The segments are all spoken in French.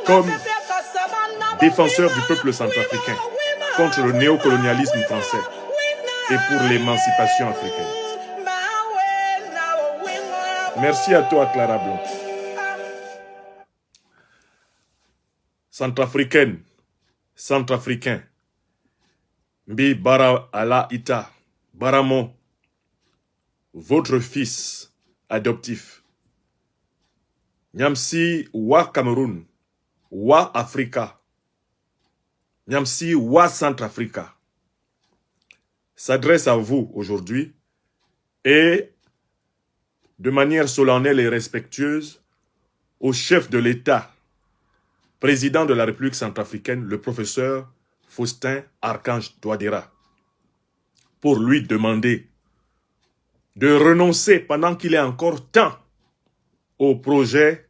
comme défenseur du peuple centrafricain contre le néocolonialisme français et pour l'émancipation africaine. Merci à toi, Clara Blanc. Centrafricaine, centrafricain, Mbi Bara Ala Ita, Baramo, votre fils adoptif, Nyamsi Wa Cameroun, Wa Africa, Nyamsi Wa Centrafrica, s'adresse à vous aujourd'hui et de manière solennelle et respectueuse au chef de l'État, président de la République centrafricaine, le professeur Faustin Archange Touadéra, pour lui demander de renoncer pendant qu'il est encore temps au projet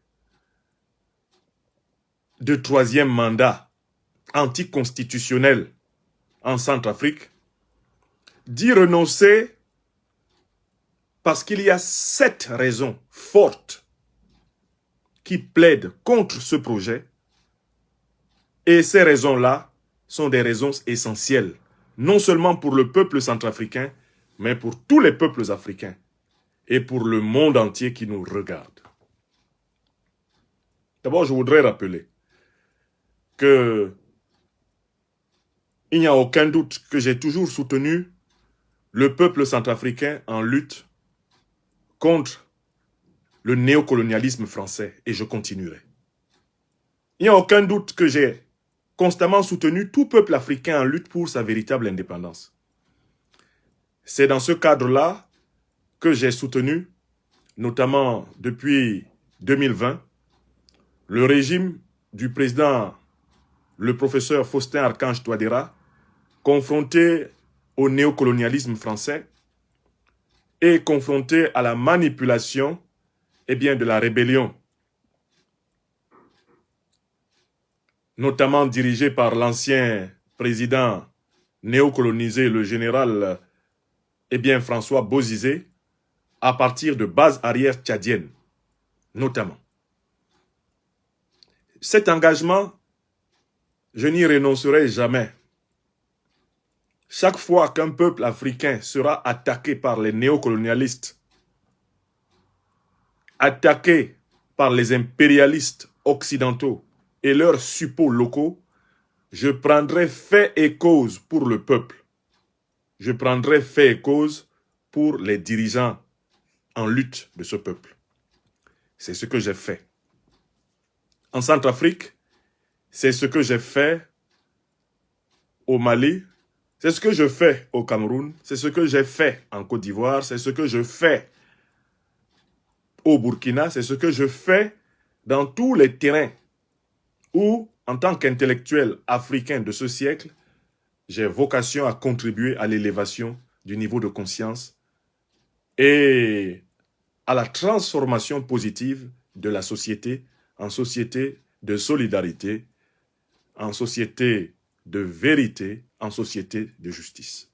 de troisième mandat anticonstitutionnel en Centrafrique, d'y renoncer parce qu'il y a 7 raisons fortes qui plaident contre ce projet. Et ces raisons-là sont des raisons essentielles, non seulement pour le peuple centrafricain, mais pour tous les peuples africains et pour le monde entier qui nous regarde. D'abord, je voudrais rappeler que il n'y a aucun doute que j'ai toujours soutenu le peuple centrafricain en lutte contre le néocolonialisme français et je continuerai. Il n'y a aucun doute que j'ai constamment soutenu tout peuple africain en lutte pour sa véritable indépendance. C'est dans ce cadre-là que j'ai soutenu, notamment depuis 2020, le régime du président, le professeur Faustin Archange Touadéra, confronté au néocolonialisme français et confronté à la manipulation de la rébellion, notamment dirigée par l'ancien président néocolonisé, le général François Bozizé, à partir de bases arrières tchadiennes, notamment. Cet engagement, je n'y renoncerai jamais. Chaque fois qu'un peuple africain sera attaqué par les néocolonialistes, attaqué par les impérialistes occidentaux et leurs suppôts locaux, je prendrai fait et cause pour le peuple. Je prendrai fait et cause pour les dirigeants en lutte de ce peuple. C'est ce que j'ai fait. En Centrafrique, c'est ce que j'ai fait au Mali, c'est ce que je fais au Cameroun, c'est ce que j'ai fait en Côte d'Ivoire, c'est ce que je fais au Burkina, c'est ce que je fais dans tous les terrains où, en tant qu'intellectuel africain de ce siècle, j'ai vocation à contribuer à l'élévation du niveau de conscience et à la transformation positive de la société en société de solidarité, en société de vérité, en société de justice.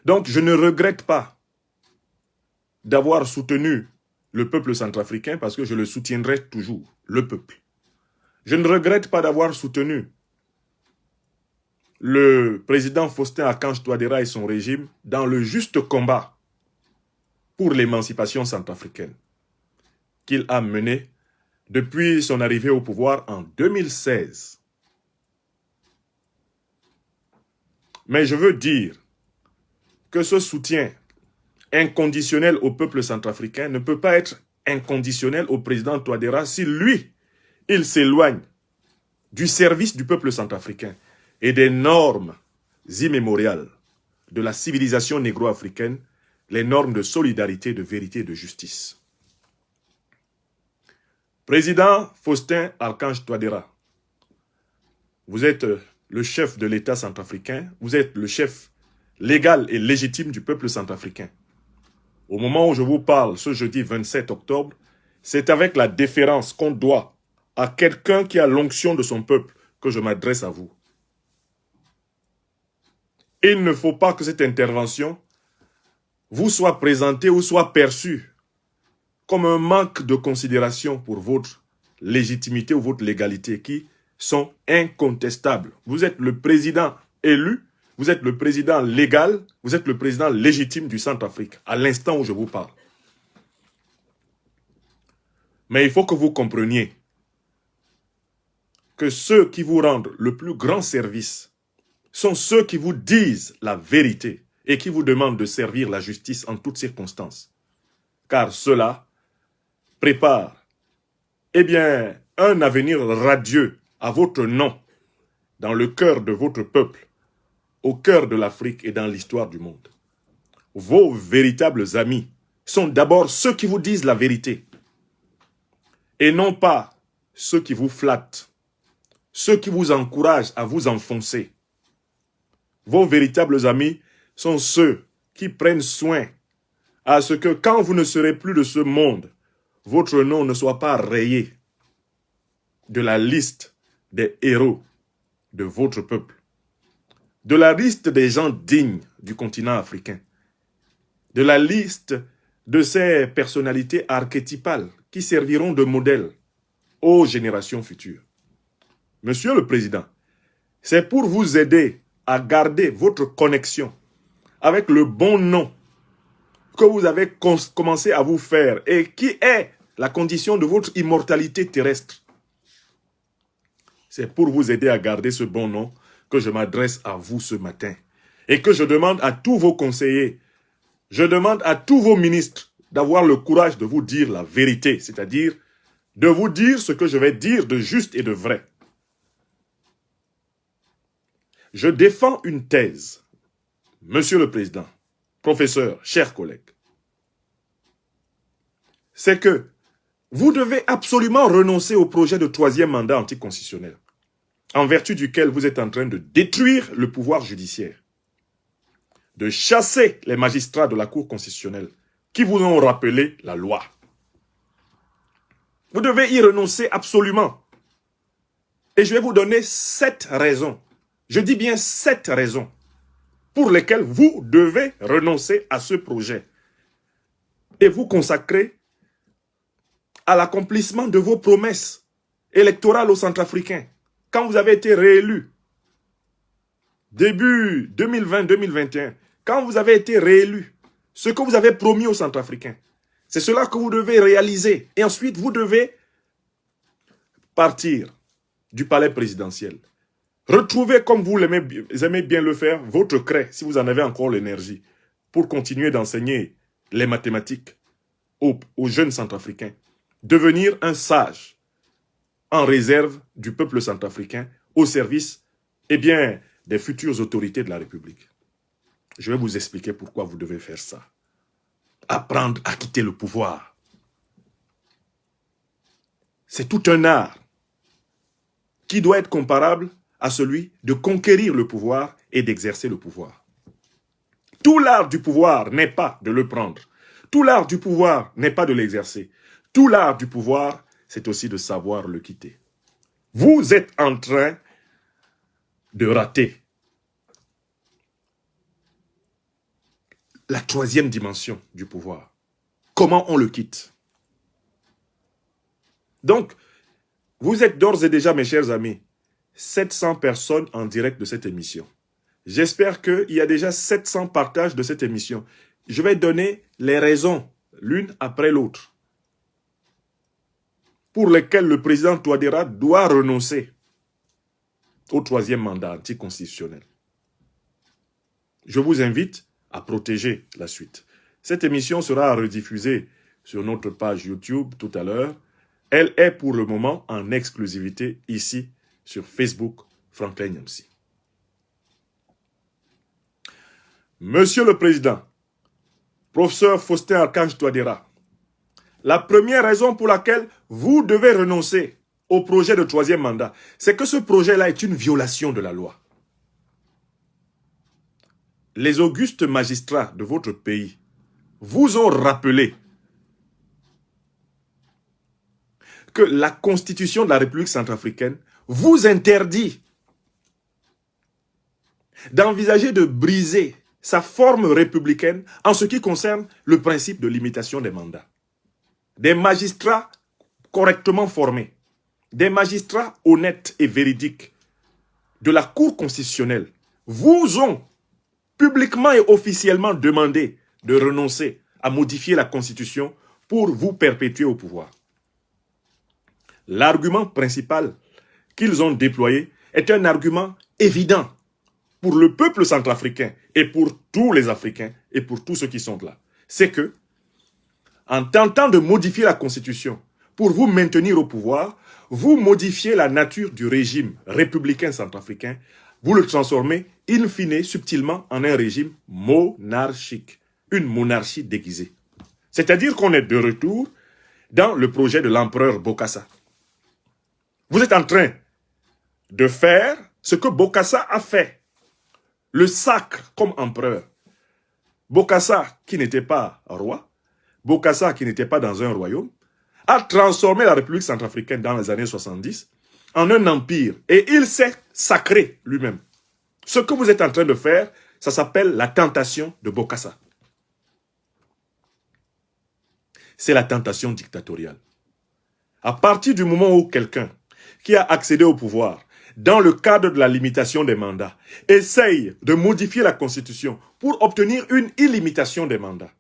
Donc, je ne regrette pas d'avoir soutenu le peuple centrafricain parce que je le soutiendrai toujours, le peuple. Je ne regrette pas d'avoir soutenu le président Faustin Archange Touadéra et son régime dans le juste combat pour l'émancipation centrafricaine qu'il a mené depuis son arrivée au pouvoir en 2016. Mais je veux dire que ce soutien inconditionnel au peuple centrafricain ne peut pas être inconditionnel au président Touadéra si lui, il s'éloigne du service du peuple centrafricain et des normes immémoriales de la civilisation négro-africaine, les normes de solidarité, de vérité et de justice. Président Faustin Archange Touadéra, vous êtes le chef de l'État centrafricain, vous êtes le chef légal et légitime du peuple centrafricain. Au moment où je vous parle, ce jeudi 27 octobre, c'est avec la déférence qu'on doit à quelqu'un qui a l'onction de son peuple que je m'adresse à vous. Il ne faut pas que cette intervention vous soit présentée ou soit perçue comme un manque de considération pour votre légitimité ou votre légalité qui sont incontestables. Vous êtes le président élu, vous êtes le président légal, vous êtes le président légitime du Centrafrique, à l'instant où je vous parle. Mais il faut que vous compreniez que ceux qui vous rendent le plus grand service sont ceux qui vous disent la vérité et qui vous demandent de servir la justice en toutes circonstances. Car cela prépare, eh bien, un avenir radieux à votre nom, dans le cœur de votre peuple, au cœur de l'Afrique et dans l'histoire du monde. Vos véritables amis sont d'abord ceux qui vous disent la vérité et non pas ceux qui vous flattent, ceux qui vous encouragent à vous enfoncer. Vos véritables amis sont ceux qui prennent soin à ce que quand vous ne serez plus de ce monde, votre nom ne soit pas rayé de la liste des héros de votre peuple, de la liste des gens dignes du continent africain, de la liste de ces personnalités archétypales qui serviront de modèle aux générations futures. Monsieur le Président, c'est pour vous aider à garder votre connexion avec le bon nom que vous avez commencé à vous faire et qui est la condition de votre immortalité terrestre. C'est pour vous aider à garder ce bon nom que je m'adresse à vous ce matin et que je demande à tous vos conseillers, je demande à tous vos ministres d'avoir le courage de vous dire la vérité, c'est-à-dire de vous dire ce que je vais dire de juste et de vrai. Je défends une thèse, Monsieur le Président, professeur, chers collègues. C'est que vous devez absolument renoncer au projet de troisième mandat anticonstitutionnel, en vertu duquel vous êtes en train de détruire le pouvoir judiciaire, de chasser les magistrats de la Cour constitutionnelle qui vous ont rappelé la loi. Vous devez y renoncer absolument. Et je vais vous donner 7 raisons. Je dis bien 7 raisons pour lesquelles vous devez renoncer à ce projet et vous consacrer à l'accomplissement de vos promesses électorales aux Centrafricains. Quand vous avez été réélu, début 2020-2021, quand vous avez été réélu, ce que vous avez promis aux Centrafricains, c'est cela que vous devez réaliser. Et ensuite, vous devez partir du palais présidentiel. Retrouvez, comme vous aimez bien le faire, votre craie, si vous en avez encore l'énergie, pour continuer d'enseigner les mathématiques aux jeunes Centrafricains. Devenir un sage en réserve du peuple centrafricain au service, eh bien, des futures autorités de la République. Je vais vous expliquer pourquoi vous devez faire ça. Apprendre à quitter le pouvoir. C'est tout un art qui doit être comparable à celui de conquérir le pouvoir et d'exercer le pouvoir. Tout l'art du pouvoir n'est pas de le prendre. Tout l'art du pouvoir n'est pas de l'exercer. Tout l'art du pouvoir, c'est aussi de savoir le quitter. Vous êtes en train de rater la troisième dimension du pouvoir. Comment on le quitte? Donc, vous êtes d'ores et déjà, mes chers amis, 700 personnes en direct de cette émission. J'espère qu'il y a déjà 700 partages de cette émission. Je vais donner les raisons, l'une après l'autre, pour lesquelles le président Touadéra doit renoncer au troisième mandat anticonstitutionnel. Je vous invite à protéger la suite. Cette émission sera rediffusée sur notre page YouTube tout à l'heure. Elle est pour le moment en exclusivité ici sur Facebook, Franklin Nyamsi. Monsieur le Président, professeur Faustin Archange Touadéra, la première raison pour laquelle vous devez renoncer au projet de troisième mandat, c'est que ce projet-là est une violation de la loi. Les augustes magistrats de votre pays vous ont rappelé que la Constitution de la République centrafricaine vous interdit d'envisager de briser sa forme républicaine en ce qui concerne le principe de limitation des mandats. Des magistrats correctement formés, des magistrats honnêtes et véridiques de la Cour constitutionnelle vous ont publiquement et officiellement demandé de renoncer à modifier la Constitution pour vous perpétuer au pouvoir. L'argument principal qu'ils ont déployé est un argument évident pour le peuple centrafricain et pour tous les Africains et pour tous ceux qui sont là. C'est que, en tentant de modifier la Constitution pour vous maintenir au pouvoir, vous modifiez la nature du régime républicain centrafricain, vous le transformez in fine subtilement en un régime monarchique, une monarchie déguisée. C'est-à-dire qu'on est de retour dans le projet de l'empereur Bokassa. Vous êtes en train de faire ce que Bokassa a fait, le sacre comme empereur. Bokassa, qui n'était pas roi, Bokassa, qui n'était pas dans un royaume, a transformé la République centrafricaine dans les années 70 en un empire. Et il s'est sacré lui-même. Ce que vous êtes en train de faire, ça s'appelle la tentation de Bokassa. C'est la tentation dictatoriale. À partir du moment où quelqu'un qui a accédé au pouvoir, dans le cadre de la limitation des mandats, essaye de modifier la Constitution pour obtenir une illimitation des mandats,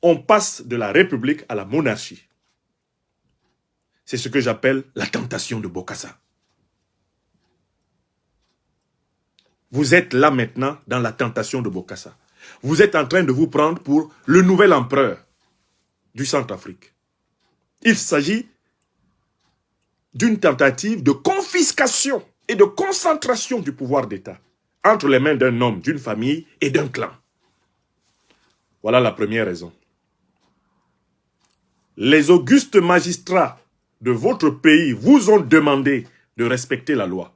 on passe de la République à la monarchie. C'est ce que j'appelle la tentation de Bokassa. Vous êtes là maintenant dans la tentation de Bokassa. Vous êtes en train de vous prendre pour le nouvel empereur du Centrafrique. Il s'agit d'une tentative de confiscation et de concentration du pouvoir d'État entre les mains d'un homme, d'une famille et d'un clan. Voilà la première raison. Les augustes magistrats de votre pays vous ont demandé de respecter la loi.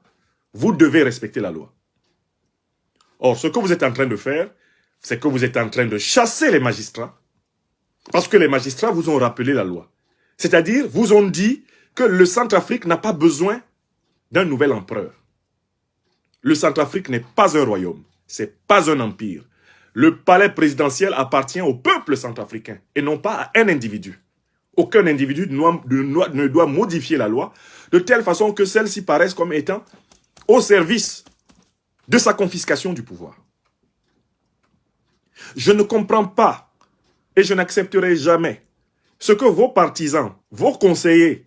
Vous devez respecter la loi. Or, ce que vous êtes en train de faire, c'est que vous êtes en train de chasser les magistrats parce que les magistrats vous ont rappelé la loi. C'est-à-dire, vous ont dit que le Centrafrique n'a pas besoin d'un nouvel empereur. Le Centrafrique n'est pas un royaume, c'est pas un empire. Le palais présidentiel appartient au peuple centrafricain et non pas à un individu. Aucun individu ne doit modifier la loi de telle façon que celle-ci paraisse comme étant au service de sa confiscation du pouvoir. Je ne comprends pas et je n'accepterai jamais ce que vos partisans, vos conseillers,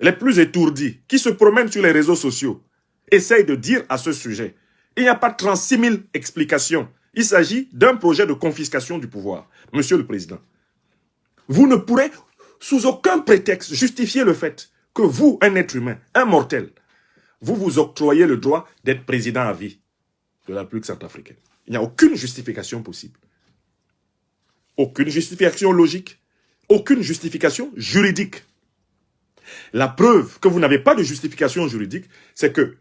les plus étourdis, qui se promènent sur les réseaux sociaux, essayent de dire à ce sujet. Il n'y a pas 36 000 explications. Il s'agit d'un projet de confiscation du pouvoir. Monsieur le Président, vous ne pourrez, sous aucun prétexte, justifier le fait que vous, un être humain, un mortel, vous vous octroyez le droit d'être président à vie de la République centrafricaine. Il n'y a aucune justification possible. Aucune justification logique. Aucune justification juridique. La preuve que vous n'avez pas de justification juridique, c'est que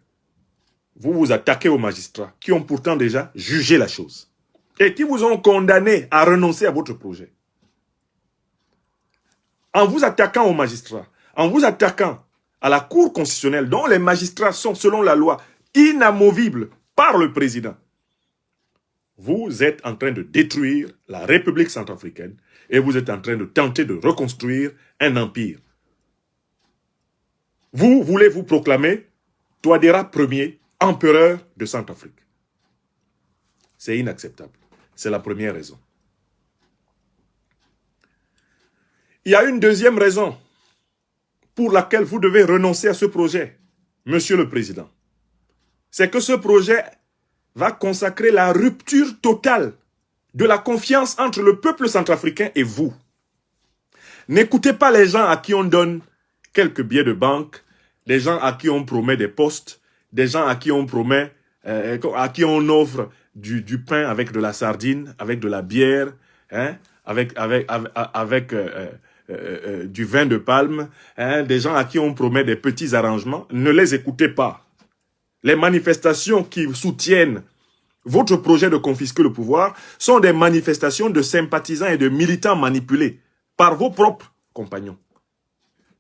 vous vous attaquez aux magistrats qui ont pourtant déjà jugé la chose et qui vous ont condamné à renoncer à votre projet. En vous attaquant aux magistrats, en vous attaquant à la Cour constitutionnelle, dont les magistrats sont, selon la loi, inamovibles par le président, vous êtes en train de détruire la République centrafricaine et vous êtes en train de tenter de reconstruire un empire. Vous voulez vous proclamer Touadéra Ier, empereur de Centrafrique. C'est inacceptable. C'est la première raison. Il y a une deuxième raison pour laquelle vous devez renoncer à ce projet, Monsieur le Président. C'est que ce projet va consacrer la rupture totale de la confiance entre le peuple centrafricain et vous. N'écoutez pas les gens à qui on donne quelques billets de banque, des gens à qui on promet des postes, des gens à qui on promet, à qui on offre du pain avec de la sardine, avec de la bière, hein, avec du vin de palme, hein, des gens à qui on promet des petits arrangements. Ne les écoutez pas. Les manifestations qui soutiennent votre projet de confisquer le pouvoir sont des manifestations de sympathisants et de militants manipulés par vos propres compagnons.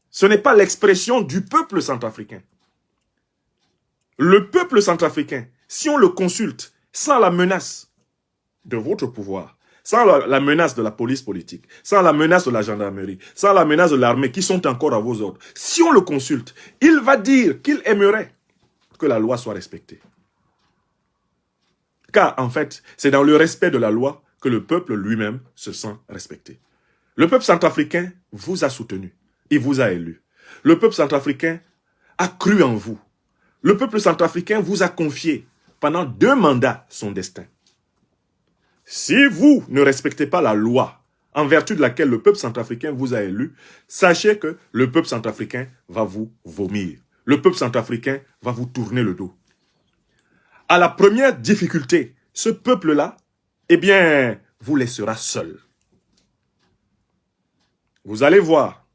Ce n'est pas l'expression du peuple centrafricain. Le peuple centrafricain, si on le consulte sans la menace de votre pouvoir, sans la menace de la police politique, sans la menace de la gendarmerie, sans la menace de l'armée qui sont encore à vos ordres, si on le consulte, il va dire qu'il aimerait que la loi soit respectée. Car en fait, c'est dans le respect de la loi que le peuple lui-même se sent respecté. Le peuple centrafricain vous a soutenu, il vous a élu. Le peuple centrafricain a cru en vous. Le peuple centrafricain vous a confié pendant 2 mandats son destin. Si vous ne respectez pas la loi en vertu de laquelle le peuple centrafricain vous a élu, sachez que le peuple centrafricain va vous vomir. Le peuple centrafricain va vous tourner le dos. À la première difficulté, ce peuple-là, eh bien, vous laissera seul. Vous allez voir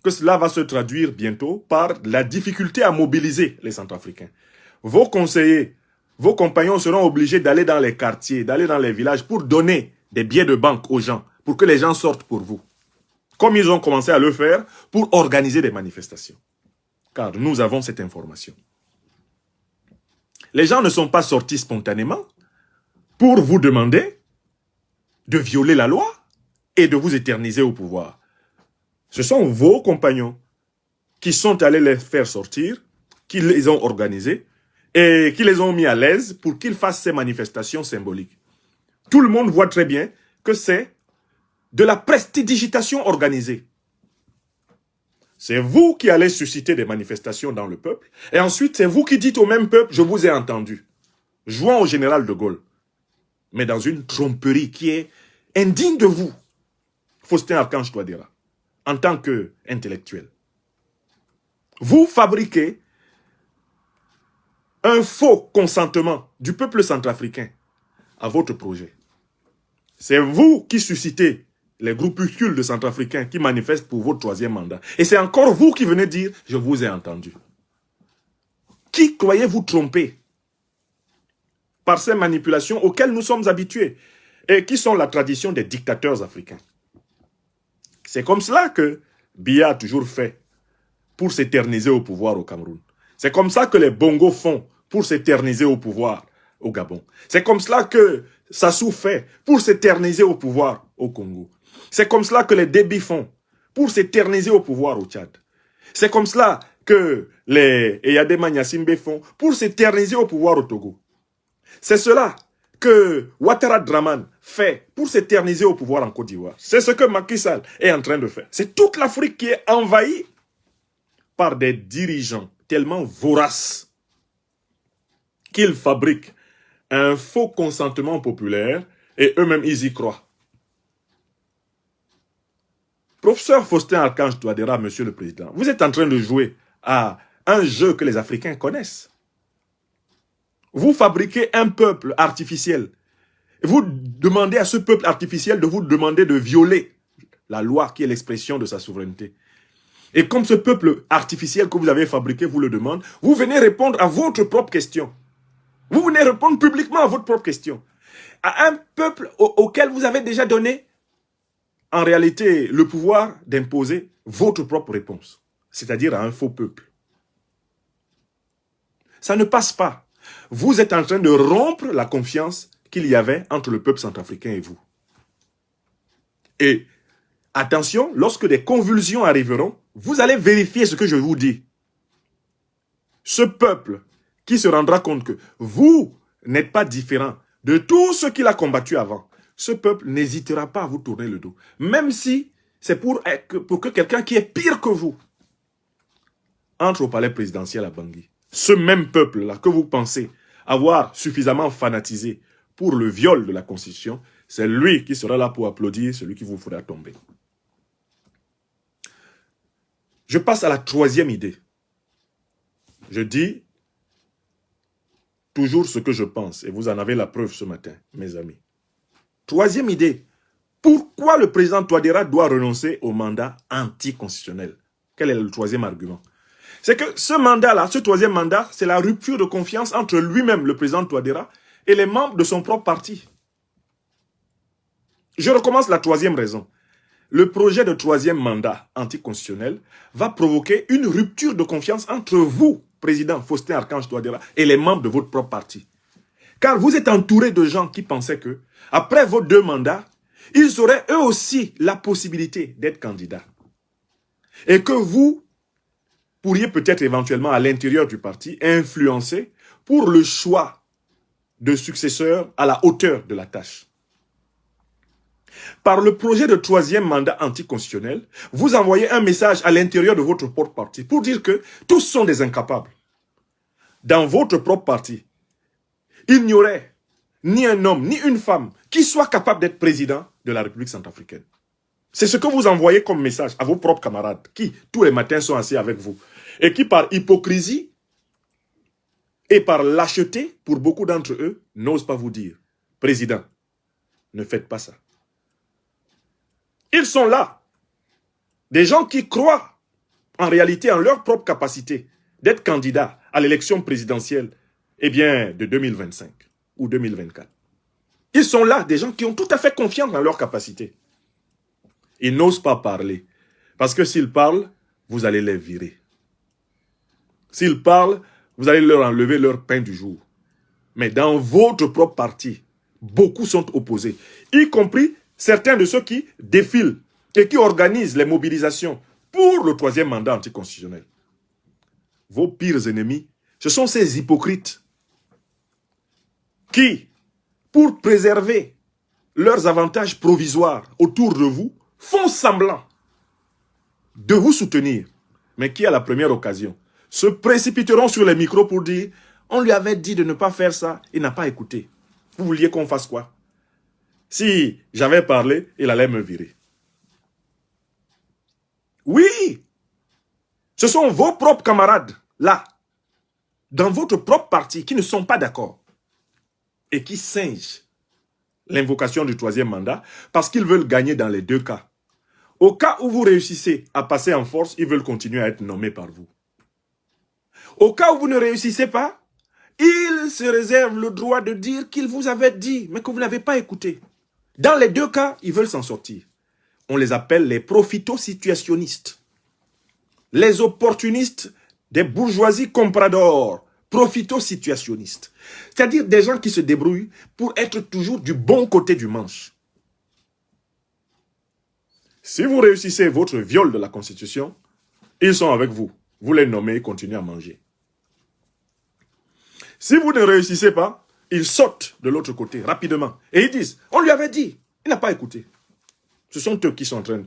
que cela va se traduire bientôt par la difficulté à mobiliser les Centrafricains. Vos conseillers, vos compagnons seront obligés d'aller dans les quartiers, d'aller dans les villages pour donner des billets de banque aux gens, pour que les gens sortent pour vous. Comme ils ont commencé à le faire pour organiser des manifestations. Car nous avons cette information. Les gens ne sont pas sortis spontanément pour vous demander de violer la loi et de vous éterniser au pouvoir. Ce sont vos compagnons qui sont allés les faire sortir, qui les ont organisés et qui les ont mis à l'aise pour qu'ils fassent ces manifestations symboliques. Tout le monde voit très bien que c'est de la prestidigitation organisée. C'est vous qui allez susciter des manifestations dans le peuple. Et ensuite, c'est vous qui dites au même peuple, je vous ai entendu. Jouant au général de Gaulle. Mais dans une tromperie qui est indigne de vous. Faustin Archange Touadéra. En tant qu'intellectuel. Vous fabriquez un faux consentement du peuple centrafricain à votre projet. C'est vous qui suscitez les groupuscules de Centrafricains qui manifestent pour votre 3e mandat. Et c'est encore vous qui venez dire, je vous ai entendu. Qui croyez-vous tromper par ces manipulations auxquelles nous sommes habitués et qui sont la tradition des dictateurs africains? C'est comme cela que Biya a toujours fait pour s'éterniser au pouvoir au Cameroun. C'est comme ça que les Bongo font pour s'éterniser au pouvoir au Gabon. C'est comme cela que Sassou fait pour s'éterniser au pouvoir au Congo. C'est comme cela que les Déby font pour s'éterniser au pouvoir au Tchad. C'est comme cela que les Eyadema Nyassimbe font pour s'éterniser au pouvoir au Togo. C'est cela que Ouattara Draman fait pour s'éterniser au pouvoir en Côte d'Ivoire. C'est ce que Macky Sall est en train de faire. C'est toute l'Afrique qui est envahie par des dirigeants tellement voraces qu'ils fabriquent un faux consentement populaire et eux-mêmes ils y croient. Professeur Faustin Archange Touadéra, Monsieur le Président, vous êtes en train de jouer à un jeu que les Africains connaissent. Vous fabriquez un peuple artificiel. Vous demandez à ce peuple artificiel de vous demander de violer la loi qui est l'expression de sa souveraineté. Et comme ce peuple artificiel que vous avez fabriqué vous le demande, vous venez répondre à votre propre question. Vous venez répondre publiquement à votre propre question. À un peuple auquel vous avez déjà donné en réalité le pouvoir d'imposer votre propre réponse, c'est-à-dire à un faux peuple. Ça ne passe pas. Vous êtes en train de rompre la confiance qu'il y avait entre le peuple centrafricain et vous. Et attention, lorsque des convulsions arriveront, vous allez vérifier ce que je vous dis. Ce peuple qui se rendra compte que vous n'êtes pas différent de tout ce qu'il a combattu avant, ce peuple n'hésitera pas à vous tourner le dos. Même si c'est pour que quelqu'un qui est pire que vous entre au palais présidentiel à Bangui. Ce même peuple-là que vous pensez avoir suffisamment fanatisé pour le viol de la Constitution, c'est lui qui sera là pour applaudir celui qui vous fera tomber. Je passe à la 3e idée. Je dis toujours ce que je pense, et vous en avez la preuve ce matin, mes amis. 3e idée. Pourquoi le président Touadéra doit renoncer au mandat anticonstitutionnel? Quel est le 3e argument? C'est que ce mandat-là, ce 3e mandat, c'est la rupture de confiance entre lui-même, le président Touadéra, et les membres de son propre parti. Je recommence la 3e raison. Le projet de 3e mandat anticonstitutionnel va provoquer une rupture de confiance entre vous, président Faustin Archange Touadéra, et les membres de votre propre parti. Car vous êtes entouré de gens qui pensaient que, après vos 2 mandats, ils auraient eux aussi la possibilité d'être candidats. Et que vous pourriez peut-être éventuellement à l'intérieur du parti influencer pour le choix de successeurs à la hauteur de la tâche. Par le projet de troisième mandat anticonstitutionnel, vous envoyez un message à l'intérieur de votre propre parti pour dire que tous sont des incapables. Dans votre propre parti, il n'y aurait ni un homme, ni une femme qui soit capable d'être président de la République centrafricaine. C'est ce que vous envoyez comme message à vos propres camarades qui, tous les matins, sont assis avec vous et qui, par hypocrisie et par lâcheté, pour beaucoup d'entre eux, n'osent pas vous dire « Président, ne faites pas ça ». Ils sont là. Des gens qui croient en réalité en leur propre capacité d'être candidats à l'élection présidentielle de 2025 ou 2024. Ils sont là, des gens qui ont tout à fait confiance dans leur capacité. Ils n'osent pas parler. Parce que s'ils parlent, vous allez les virer. S'ils parlent, vous allez leur enlever leur pain du jour. Mais dans votre propre parti, beaucoup sont opposés. Y compris certains de ceux qui défilent et qui organisent les mobilisations pour le troisième mandat anticonstitutionnel. Vos pires ennemis, ce sont ces hypocrites qui, pour préserver leurs avantages provisoires autour de vous, font semblant de vous soutenir, mais qui, à la première occasion, se précipiteront sur les micros pour dire « On lui avait dit de ne pas faire ça, il n'a pas écouté. Vous vouliez qu'on fasse quoi? Si j'avais parlé, il allait me virer. » Oui, ce sont vos propres camarades, là, dans votre propre parti, qui ne sont pas d'accord et qui singent l'invocation du troisième mandat parce qu'ils veulent gagner dans les deux cas. Au cas où vous réussissez à passer en force, ils veulent continuer à être nommés par vous. Au cas où vous ne réussissez pas, ils se réservent le droit de dire qu'ils vous avaient dit, mais que vous n'avez pas écouté. Dans les deux cas, ils veulent s'en sortir. On les appelle les profito-situationnistes. Les opportunistes des bourgeoisies compradors, profito-situationnistes. C'est-à-dire des gens qui se débrouillent pour être toujours du bon côté du manche. Si vous réussissez votre viol de la Constitution, ils sont avec vous. Vous les nommez et continuez à manger. Si vous ne réussissez pas, ils sautent de l'autre côté rapidement. Et ils disent, on lui avait dit, il n'a pas écouté. Ce sont eux qui sont en train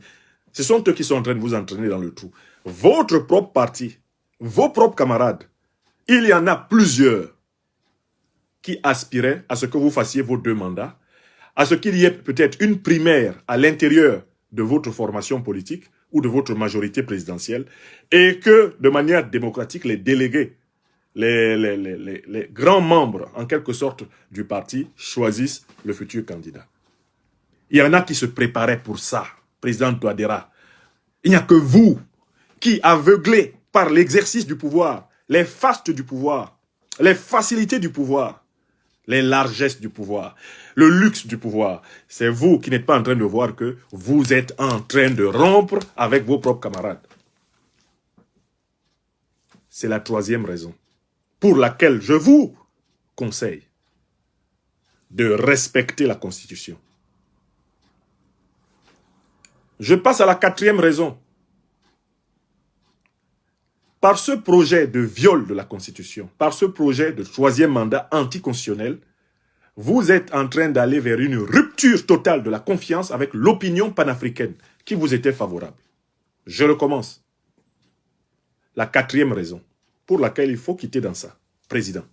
de vous entraîner dans le trou. Votre propre parti, vos propres camarades, il y en a plusieurs qui aspiraient à ce que vous fassiez vos deux mandats, à ce qu'il y ait peut-être une primaire à l'intérieur de votre formation politique ou de votre majorité présidentielle et que, de manière démocratique, les délégués, les grands membres, en quelque sorte, du parti, choisissent le futur candidat. Il y en a qui se préparaient pour ça, président Touadéra. Il n'y a que vous qui, aveuglés par l'exercice du pouvoir, les fastes du pouvoir, les facilités du pouvoir, les largesses du pouvoir, le luxe du pouvoir, c'est vous qui n'êtes pas en train de voir que vous êtes en train de rompre avec vos propres camarades. C'est la troisième raison pour laquelle je vous conseille de respecter la Constitution. Je passe à la quatrième raison. Par ce projet de viol de la Constitution, par ce projet de troisième mandat anticonstitutionnel, vous êtes en train d'aller vers une rupture totale de la confiance avec l'opinion panafricaine qui vous était favorable. Je recommence. La quatrième raison pour laquelle il faut quitter dans ça, président.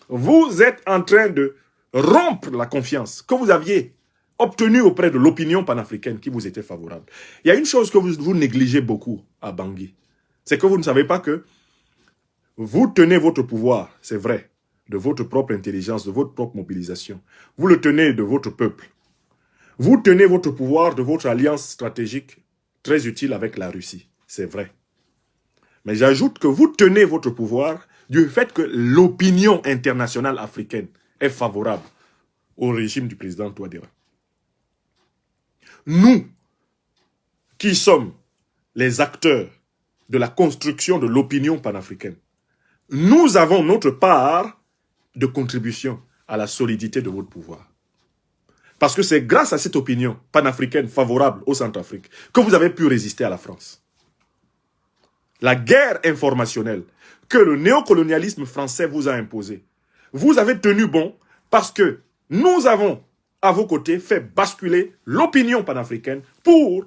Vous êtes en train de rompre la confiance que vous aviez obtenue auprès de l'opinion panafricaine qui vous était favorable. Il y a une chose que vous négligez beaucoup à Bangui. C'est que vous ne savez pas que vous tenez votre pouvoir, c'est vrai, de votre propre intelligence, de votre propre mobilisation. Vous le tenez de votre peuple. Vous tenez votre pouvoir de votre alliance stratégique très utile avec la Russie, c'est vrai. Mais j'ajoute que vous tenez votre pouvoir du fait que l'opinion internationale africaine est favorable au régime du président Touadéra. Nous, qui sommes les acteurs de la construction de l'opinion panafricaine, nous avons notre part de contribution à la solidité de votre pouvoir. Parce que c'est grâce à cette opinion panafricaine favorable au Centrafrique que vous avez pu résister à la France. La guerre informationnelle que le néocolonialisme français vous a imposée. Vous avez tenu bon parce que nous avons, à vos côtés, fait basculer l'opinion panafricaine pour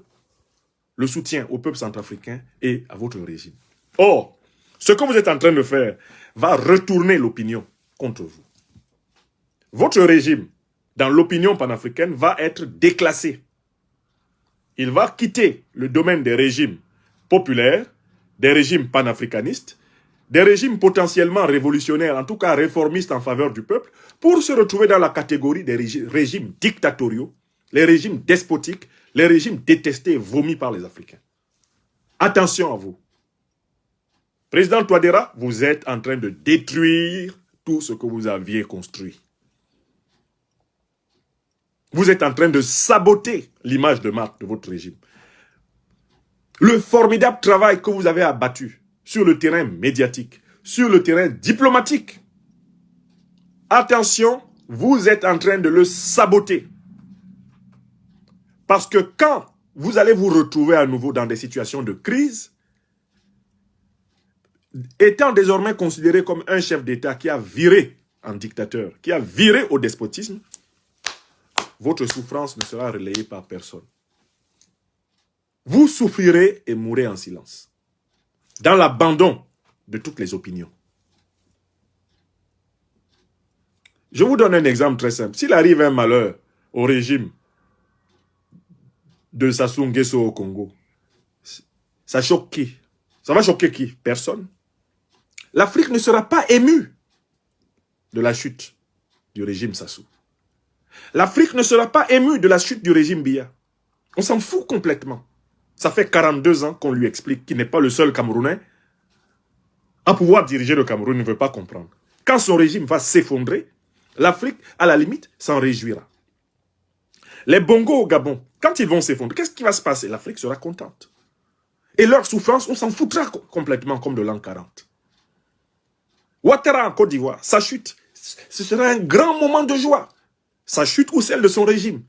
le soutien au peuple centrafricain et à votre régime. Or, ce que vous êtes en train de faire va retourner l'opinion contre vous. Votre régime, dans l'opinion panafricaine, va être déclassé. Il va quitter le domaine des régimes populaires, des régimes panafricanistes, des régimes potentiellement révolutionnaires, en tout cas réformistes en faveur du peuple, pour se retrouver dans la catégorie des régimes dictatoriaux, les régimes despotiques, les régimes détestés et vomis par les Africains. Attention à vous. Président Touadéra, vous êtes en train de détruire tout ce que vous aviez construit. Vous êtes en train de saboter l'image de marque de votre régime. Le formidable travail que vous avez abattu sur le terrain médiatique, sur le terrain diplomatique. Attention, vous êtes en train de le saboter. Parce que quand vous allez vous retrouver à nouveau dans des situations de crise, étant désormais considéré comme un chef d'État qui a viré en dictateur, qui a viré au despotisme, votre souffrance ne sera relayée par personne. Vous souffrirez et mourrez en silence, dans l'abandon de toutes les opinions. Je vous donne un exemple très simple. S'il arrive un malheur au régime de Sassou Nguesso au Congo, ça choque qui? Ça va choquer qui? Personne. L'Afrique ne sera pas émue de la chute du régime Sassou. L'Afrique ne sera pas émue de la chute du régime Biya. On s'en fout complètement. Ça fait 42 ans qu'on lui explique qu'il n'est pas le seul Camerounais à pouvoir diriger le Cameroun, il ne veut pas comprendre. Quand son régime va s'effondrer, l'Afrique, à la limite, s'en réjouira. Les Bongos au Gabon, quand ils vont s'effondrer, qu'est-ce qui va se passer? L'Afrique sera contente. Et leur souffrance, on s'en foutra complètement comme de l'an 40. Ouattara en Côte d'Ivoire, sa chute, ce sera un grand moment de joie. Sa chute ou celle de son régime.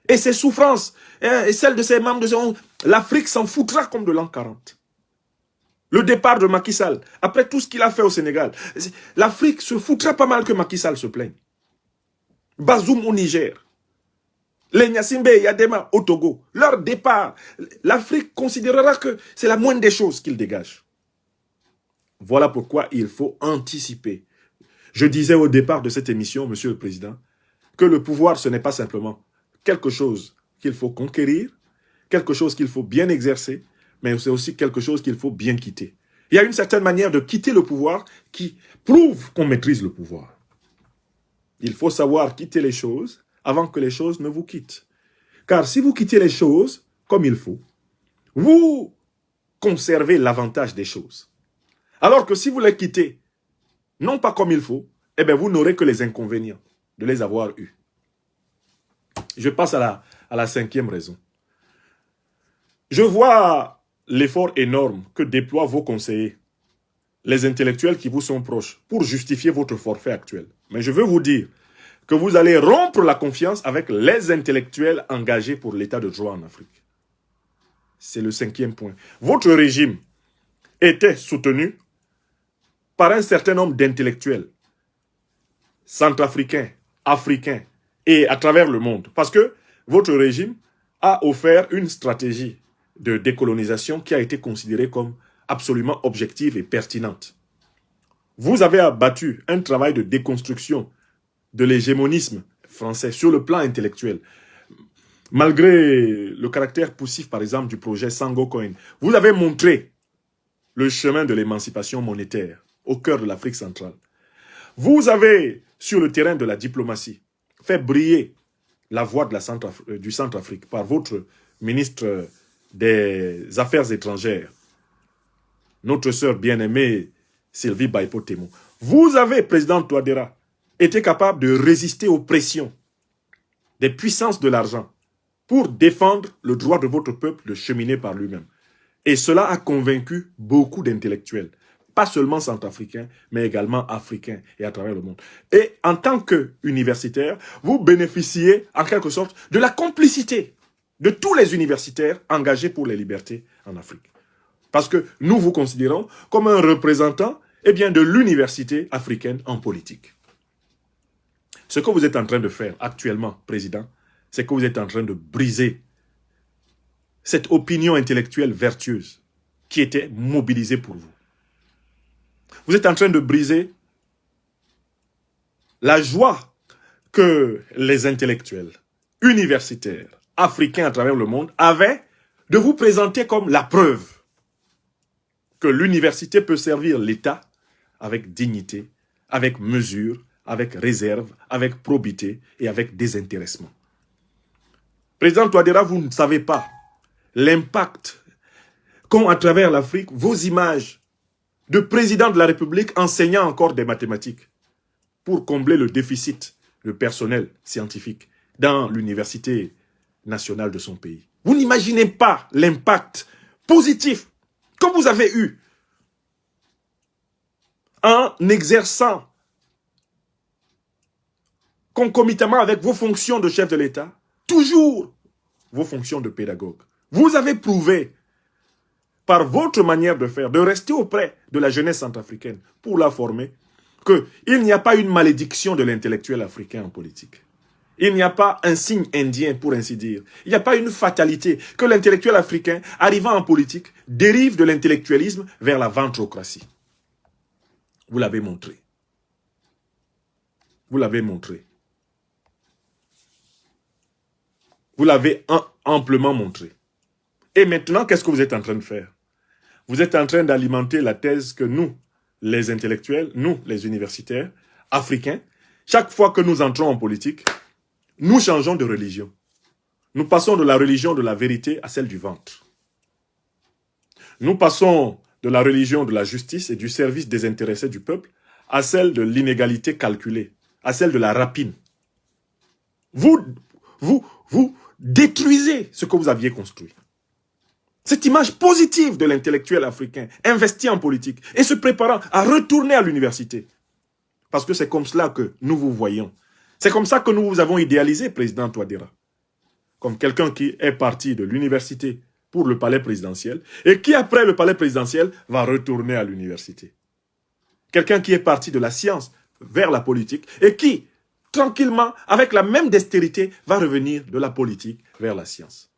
Et ses souffrances, et celles de ses membres de son... L'Afrique s'en foutra comme de l'an 40. Le départ de Macky Sall, après tout ce qu'il a fait au Sénégal, l'Afrique se foutra pas mal que Macky Sall se plaigne. Bazoum au Niger, les Gnassingbé et Yadema au Togo, leur départ, l'Afrique considérera que c'est la moindre des choses qu'ils dégagent. Voilà pourquoi il faut anticiper. Je disais au départ de cette émission, Monsieur le Président, que le pouvoir, ce n'est pas simplement quelque chose qu'il faut conquérir, quelque chose qu'il faut bien exercer, mais c'est aussi quelque chose qu'il faut bien quitter. Il y a une certaine manière de quitter le pouvoir qui prouve qu'on maîtrise le pouvoir. Il faut savoir quitter les choses avant que les choses ne vous quittent. Car si vous quittez les choses comme il faut, vous conservez l'avantage des choses. Alors que si vous les quittez, non pas comme il faut, eh bien vous n'aurez que les inconvénients de les avoir eus. Je passe à la cinquième raison. Je vois l'effort énorme que déploient vos conseillers, les intellectuels qui vous sont proches, pour justifier votre forfait actuel. Mais je veux vous dire que vous allez rompre la confiance avec les intellectuels engagés pour l'état de droit en Afrique. C'est le cinquième point. Votre régime était soutenu par un certain nombre d'intellectuels centrafricains, africains et à travers le monde. Parce que votre régime a offert une stratégie de décolonisation qui a été considérée comme absolument objective et pertinente. Vous avez abattu un travail de déconstruction de l'hégémonisme français sur le plan intellectuel. Malgré le caractère poussif, par exemple, du projet Sango Coin, vous avez montré le chemin de l'émancipation monétaire au cœur de l'Afrique centrale. Vous avez, sur le terrain de la diplomatie, fait briller la voix de du Centrafrique par votre ministre des Affaires étrangères, notre sœur bien-aimée Sylvie Baipo-Témo. Vous avez, président Touadéra, été capable de résister aux pressions des puissances de l'argent pour défendre le droit de votre peuple de cheminer par lui-même. Et cela a convaincu beaucoup d'intellectuels. pas seulement centrafricains, mais également africains et à travers le monde. Et en tant qu'universitaire, vous bénéficiez en quelque sorte de la complicité de tous les universitaires engagés pour les libertés en Afrique. Parce que nous vous considérons comme un représentant de l'université africaine en politique. Ce que vous êtes en train de faire actuellement, Président, c'est que vous êtes en train de briser cette opinion intellectuelle vertueuse qui était mobilisée pour vous. Vous êtes en train de briser la joie que les intellectuels universitaires africains à travers le monde avaient de vous présenter comme la preuve que l'université peut servir l'État avec dignité, avec mesure, avec réserve, avec probité et avec désintéressement. Président Touadéra, vous ne savez pas l'impact qu'ont à travers l'Afrique vos images de président de la République enseignant encore des mathématiques pour combler le déficit de personnel scientifique dans l'université nationale de son pays. Vous n'imaginez pas l'impact positif que vous avez eu en exerçant concomitamment avec vos fonctions de chef de l'État, toujours vos fonctions de pédagogue. Vous avez prouvé, par votre manière de faire, de rester auprès de la jeunesse centrafricaine pour la former, qu'il n'y a pas une malédiction de l'intellectuel africain en politique. Il n'y a pas un signe indien, pour ainsi dire. Il n'y a pas une fatalité que l'intellectuel africain, arrivant en politique, dérive de l'intellectualisme vers la ventrocratie. Vous l'avez montré. Vous l'avez montré. Vous l'avez amplement montré. Et maintenant, qu'est-ce que vous êtes en train de faire? Vous êtes en train d'alimenter la thèse que nous, les intellectuels, nous, les universitaires, africains, chaque fois que nous entrons en politique, nous changeons de religion. Nous passons de la religion de la vérité à celle du ventre. Nous passons de la religion de la justice et du service désintéressé du peuple à celle de l'inégalité calculée, à celle de la rapine. Vous détruisez ce que vous aviez construit. Cette image positive de l'intellectuel africain investi en politique et se préparant à retourner à l'université. Parce que c'est comme cela que nous vous voyons. C'est comme ça que nous vous avons idéalisé, président Touadéra. Comme quelqu'un qui est parti de l'université pour le palais présidentiel et qui, après le palais présidentiel, va retourner à l'université. Quelqu'un qui est parti de la science vers la politique et qui, tranquillement, avec la même dextérité, va revenir de la politique vers la science.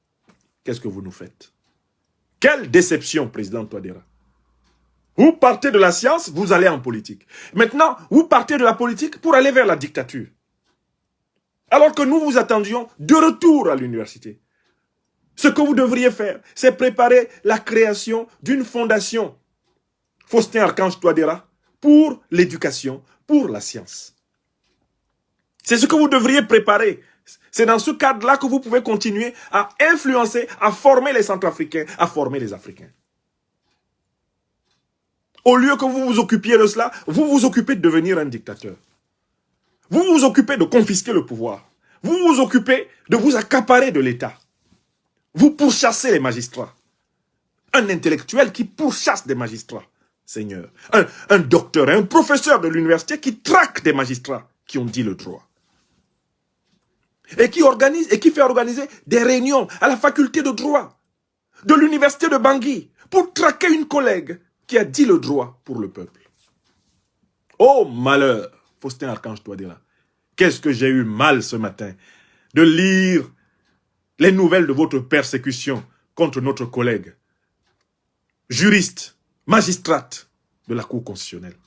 Qu'est-ce que vous nous faites? Quelle déception, président Touadéra. Vous partez de la science, vous allez en politique. Maintenant, vous partez de la politique pour aller vers la dictature. Alors que nous vous attendions de retour à l'université. Ce que vous devriez faire, c'est préparer la création d'une fondation, Faustin Archange Touadéra, pour l'éducation, pour la science. C'est ce que vous devriez préparer. C'est dans ce cadre-là que vous pouvez continuer à influencer, à former les Centrafricains, à former les Africains. Au lieu que vous vous occupiez de cela, vous vous occupez de devenir un dictateur. Vous vous occupez de confisquer le pouvoir. Vous vous occupez de vous accaparer de l'État. Vous pourchassez les magistrats. Un intellectuel qui pourchasse des magistrats, Seigneur. Un docteur, un professeur de l'université qui traque des magistrats qui ont dit le droit. Et qui organise et qui fait organiser des réunions à la faculté de droit de l'université de Bangui pour traquer une collègue qui a dit le droit pour le peuple. Oh malheur, Faustin Archange Touadéra, qu'est-ce que j'ai eu mal ce matin de lire les nouvelles de votre persécution contre notre collègue, juriste, magistrate de la Cour constitutionnelle.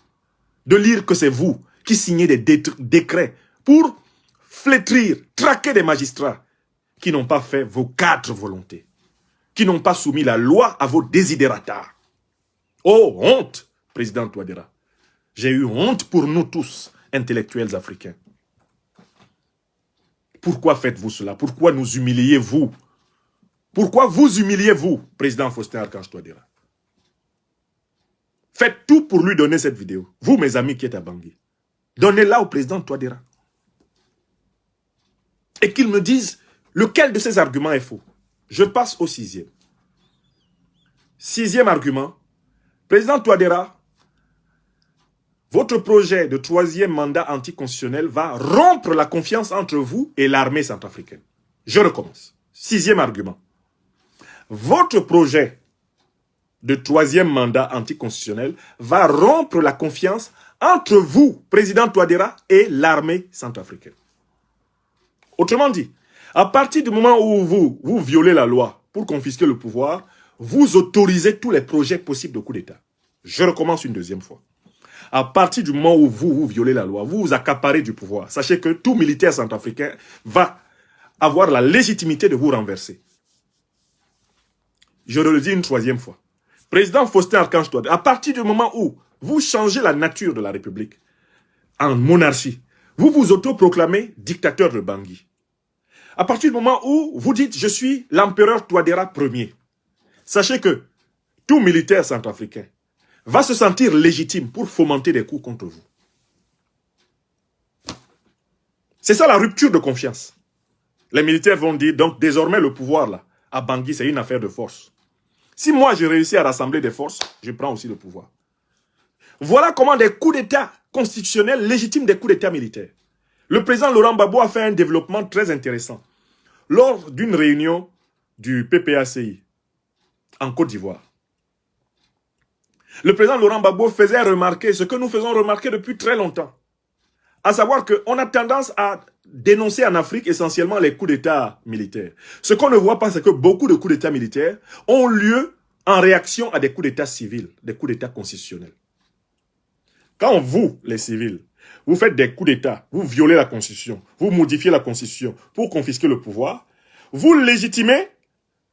De lire que c'est vous qui signez des décrets pour flétrir, traquer des magistrats qui n'ont pas fait vos 4 volontés, qui n'ont pas soumis la loi à vos désidérata. Oh, honte, président Touadéra. J'ai eu honte pour nous tous, intellectuels africains. Pourquoi faites-vous cela? Pourquoi nous humiliez-vous? Pourquoi vous humiliez-vous, président Faustin Archange Touadéra? Faites tout pour lui donner cette vidéo. Vous, mes amis qui êtes à Bangui. Donnez-la au président Touadéra. Et qu'il me dise lequel de ces arguments est faux. Je passe au 6e. 6e argument. Président Touadéra, Votre projet de troisième mandat anticonstitutionnel va rompre la confiance entre vous et l'armée centrafricaine. Je recommence. Sixième argument. Votre projet de troisième mandat anticonstitutionnel va rompre la confiance entre vous, président Touadéra, et l'armée centrafricaine. Autrement dit, à partir du moment où vous violez la loi pour confisquer le pouvoir, vous autorisez tous les projets possibles de coup d'État. Je recommence une deuxième fois. À partir du moment où vous violez la loi, vous accaparez du pouvoir. Sachez que tout militaire centrafricain va avoir la légitimité de vous renverser. Je le dis une troisième fois. Président Faustin Archange Touadéra, à partir du moment où vous changez la nature de la République en monarchie, vous vous autoproclamez dictateur de Bangui. À partir du moment où vous dites « je suis l'empereur Touadéra Ier », sachez que tout militaire centrafricain va se sentir légitime pour fomenter des coups contre vous. C'est ça la rupture de confiance. Les militaires vont dire, donc désormais le pouvoir là, à Bangui, c'est une affaire de force. Si moi j'ai réussi à rassembler des forces, je prends aussi le pouvoir. Voilà comment des coups d'État constitutionnels légitimes des coups d'État militaires. Le président Laurent Gbagbo a fait un développement très intéressant. Lors d'une réunion du PPACI en Côte d'Ivoire, le président Laurent Gbagbo faisait remarquer ce que nous faisons remarquer depuis très longtemps. À savoir qu'on a tendance à dénoncer en Afrique essentiellement les coups d'État militaires. Ce qu'on ne voit pas, c'est que beaucoup de coups d'État militaires ont lieu en réaction à des coups d'État civils, des coups d'État constitutionnels. Quand vous, les civils, vous faites des coups d'État, vous violez la Constitution, vous modifiez la Constitution pour confisquer le pouvoir, vous légitimez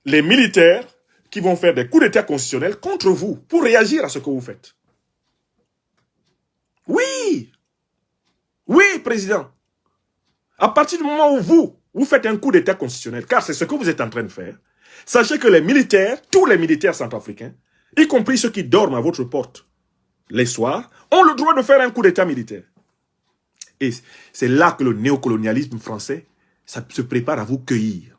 les militaires qui vont faire des coups d'État constitutionnels contre vous pour réagir à ce que vous faites. Oui! Oui, président. À partir du moment où vous faites un coup d'État constitutionnel, car c'est ce que vous êtes en train de faire, sachez que les militaires, tous les militaires centrafricains, y compris ceux qui dorment à votre porte les soirs, ont le droit de faire un coup d'État militaire. Et c'est là que le néocolonialisme français se prépare à vous cueillir.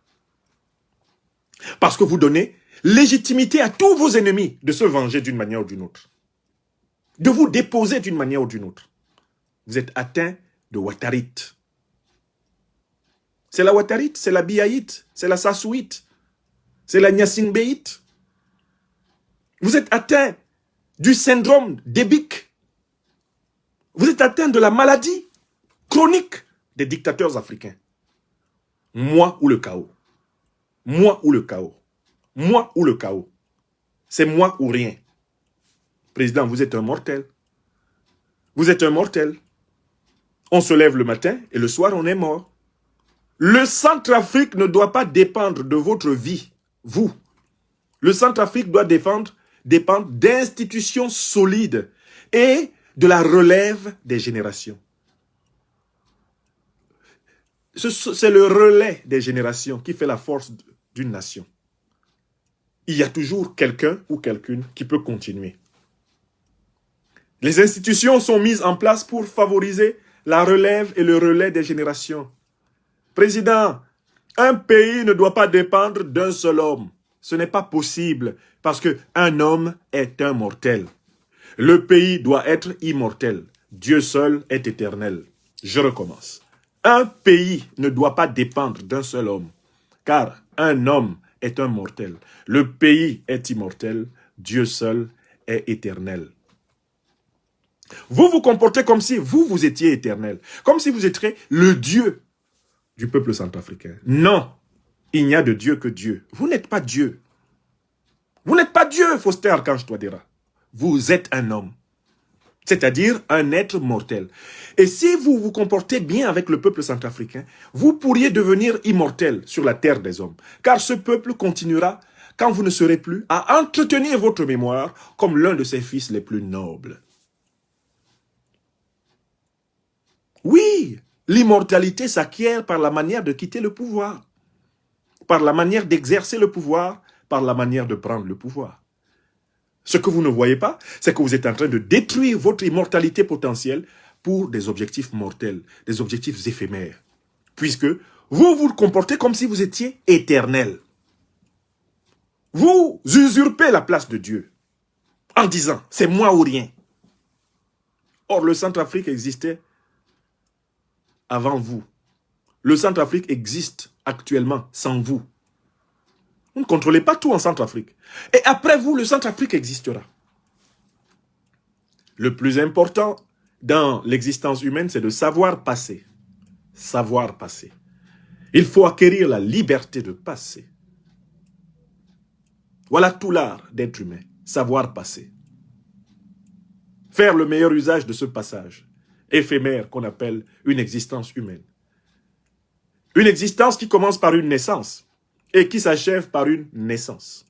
Parce que vous donnez légitimité à tous vos ennemis de se venger d'une manière ou d'une autre. De vous déposer d'une manière ou d'une autre. Vous êtes atteint de Ouattarite. C'est la Ouattarite, c'est la Biaïte, c'est la Sassouite, c'est la Nyassingbéite. Vous êtes atteint du syndrome d'Ebic. Vous êtes atteint de la maladie chronique des dictateurs africains. Moi ou le chaos. Moi ou le chaos. Moi ou le chaos. C'est moi ou rien. Président, vous êtes un mortel. Vous êtes un mortel. On se lève le matin et le soir, on est mort. Le Centrafrique ne doit pas dépendre de votre vie, vous. Le Centrafrique doit dépendre d'institutions solides et de la relève des générations. C'est le relais des générations qui fait la force d'une nation. Il y a toujours quelqu'un ou quelqu'une qui peut continuer. Les institutions sont mises en place pour favoriser la relève et le relais des générations. Président, un pays ne doit pas dépendre d'un seul homme. Ce n'est pas possible parce qu'un homme est un mortel. Le pays doit être immortel. Dieu seul est éternel. Je recommence. Un pays ne doit pas dépendre d'un seul homme, car un homme est un mortel. Le pays est immortel. Dieu seul est éternel. Vous vous comportez comme si vous étiez éternel, comme si vous étiez le Dieu du peuple centrafricain. Non, il n'y a de Dieu que Dieu. Vous n'êtes pas Dieu. Vous n'êtes pas Dieu, Faustin Archange Touadéra. Vous êtes un homme, c'est-à-dire un être mortel. Et si vous vous comportez bien avec le peuple centrafricain, vous pourriez devenir immortel sur la terre des hommes. Car ce peuple continuera, quand vous ne serez plus, à entretenir votre mémoire comme l'un de ses fils les plus nobles. Oui, l'immortalité s'acquiert par la manière de quitter le pouvoir, par la manière d'exercer le pouvoir, par la manière de prendre le pouvoir. Ce que vous ne voyez pas, c'est que vous êtes en train de détruire votre immortalité potentielle pour des objectifs mortels, des objectifs éphémères. Puisque vous vous comportez comme si vous étiez éternel. Vous usurpez la place de Dieu en disant « c'est moi ou rien ». Or, le Centrafrique existait avant vous. Le Centrafrique existe actuellement sans vous. Vous ne contrôlez pas tout en Centrafrique. Et après vous, le Centrafrique existera. Le plus important dans l'existence humaine, c'est de savoir passer. Savoir passer. Il faut acquérir la liberté de passer. Voilà tout l'art d'être humain. Savoir passer. Faire le meilleur usage de ce passage éphémère qu'on appelle une existence humaine. Une existence qui commence par une naissance et qui s'achève par une naissance.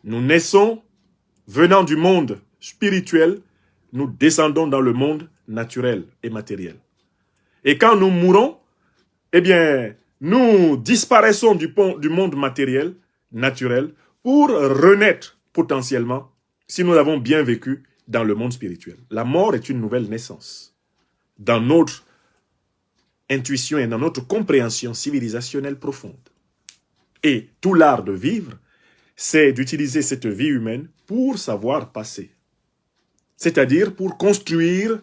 Nous naissons venant du monde spirituel, nous descendons dans le monde naturel et matériel. Et quand nous mourons, eh bien, nous disparaissons du monde matériel, naturel, pour renaître potentiellement, si nous avons bien vécu, dans le monde spirituel. La mort est une nouvelle naissance. Dans notre intuition et dans notre compréhension civilisationnelle profonde. Et tout l'art de vivre, c'est d'utiliser cette vie humaine pour savoir passer. C'est-à-dire pour construire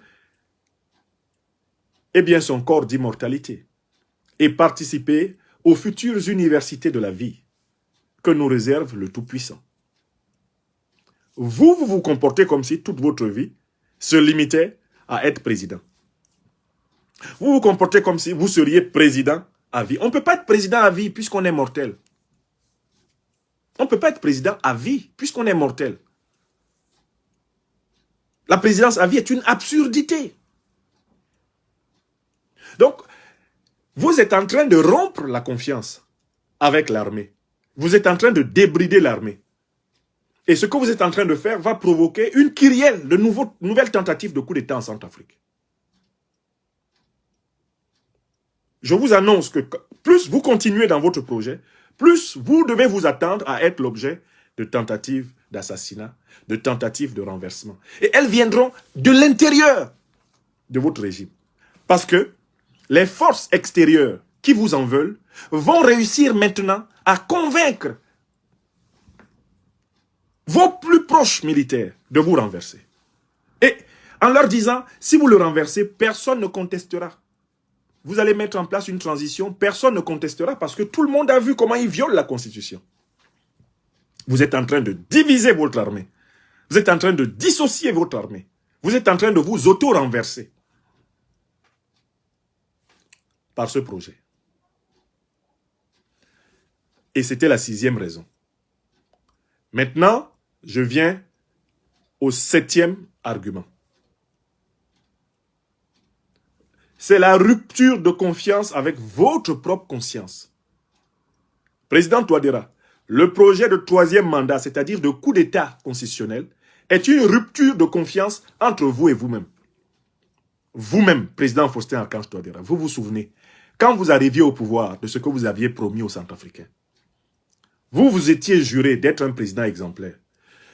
son corps d'immortalité et participer aux futures universités de la vie que nous réserve le Tout-Puissant. Vous vous comportez comme si toute votre vie se limitait à être président. Vous vous comportez comme si vous seriez président à vie. On ne peut pas être président à vie puisqu'on est mortel. On ne peut pas être président à vie puisqu'on est mortel. La présidence à vie est une absurdité. Donc, vous êtes en train de rompre la confiance avec l'armée. Vous êtes en train de débrider l'armée. Et ce que vous êtes en train de faire va provoquer une kyrielle de nouvelles tentatives de coup d'État en Centrafrique. Je vous annonce que plus vous continuez dans votre projet, plus vous devez vous attendre à être l'objet de tentatives d'assassinat, de tentatives de renversement. Et elles viendront de l'intérieur de votre régime. Parce que les forces extérieures qui vous en veulent vont réussir maintenant à convaincre vos plus proches militaires de vous renverser. Et en leur disant, si vous le renversez, personne ne contestera. Vous allez mettre en place une transition, personne ne contestera parce que tout le monde a vu comment ils violent la Constitution. Vous êtes en train de diviser votre armée. Vous êtes en train de dissocier votre armée. Vous êtes en train de vous auto-renverser par ce projet. Et c'était la 6e raison. Maintenant, je viens au 7e argument. C'est la rupture de confiance avec votre propre conscience. Président Touadéra, le projet de 3e mandat, c'est-à-dire de coup d'État constitutionnel, est une rupture de confiance entre vous et vous-même. Vous-même, président Faustin Archange Touadéra, vous vous souvenez, quand vous arriviez au pouvoir, de ce que vous aviez promis aux Centrafricains. Vous vous étiez juré d'être un président exemplaire.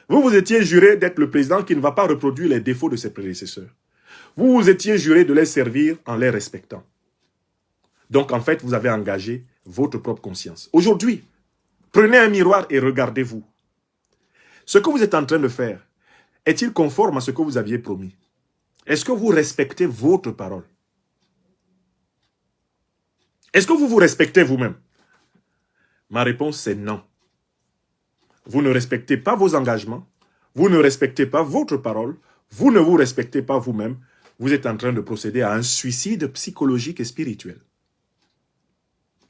Vous vous étiez juré d'être le président qui ne va pas reproduire les défauts de ses prédécesseurs. Vous vous étiez juré de les servir en les respectant. Donc, en fait, vous avez engagé votre propre conscience. Aujourd'hui, prenez un miroir et regardez-vous. Ce que vous êtes en train de faire, est-il conforme à ce que vous aviez promis? Est-ce que vous respectez votre parole? Est-ce que vous vous respectez vous-même? Ma réponse, c'est non. Vous ne respectez pas vos engagements, vous ne respectez pas votre parole, vous ne vous respectez pas vous-même, vous êtes en train de procéder à un suicide psychologique et spirituel.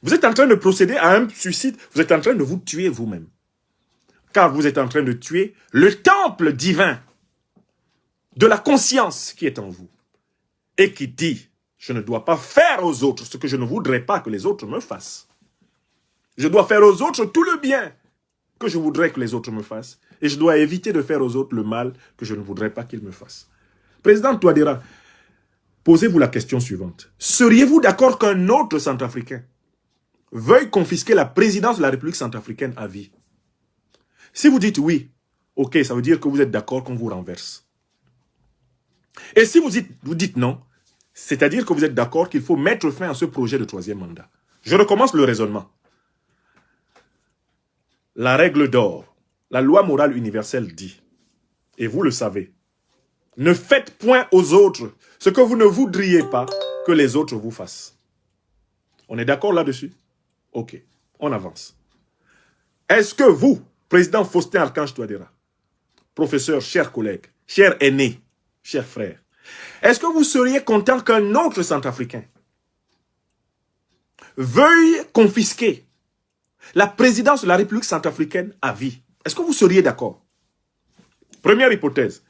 Vous êtes en train de procéder à un suicide, vous êtes en train de vous tuer vous-même. Car vous êtes en train de tuer le temple divin de la conscience qui est en vous. Et qui dit, je ne dois pas faire aux autres ce que je ne voudrais pas que les autres me fassent. Je dois faire aux autres tout le bien que je voudrais que les autres me fassent. Et je dois éviter de faire aux autres le mal que je ne voudrais pas qu'ils me fassent. Président Touadéra, posez-vous la question suivante. Seriez-vous d'accord qu'un autre Centrafricain veuille confisquer la présidence de la République centrafricaine à vie? Si vous dites oui, ok, ça veut dire que vous êtes d'accord qu'on vous renverse. Et si vous dites non, c'est-à-dire que vous êtes d'accord qu'il faut mettre fin à ce projet de 3e mandat. Je recommence le raisonnement. La règle d'or, la loi morale universelle dit, et vous le savez, Ne faites point aux autres ce que vous ne voudriez pas que les autres vous fassent. On est d'accord là-dessus? Ok, on avance. Est-ce que vous, président Faustin Archange Touadéra, professeur, chers collègues, chers aînés, chers frères, est-ce que vous seriez content qu'un autre Centrafricain veuille confisquer la présidence de la République centrafricaine à vie? Est-ce que vous seriez d'accord? Première hypothèse.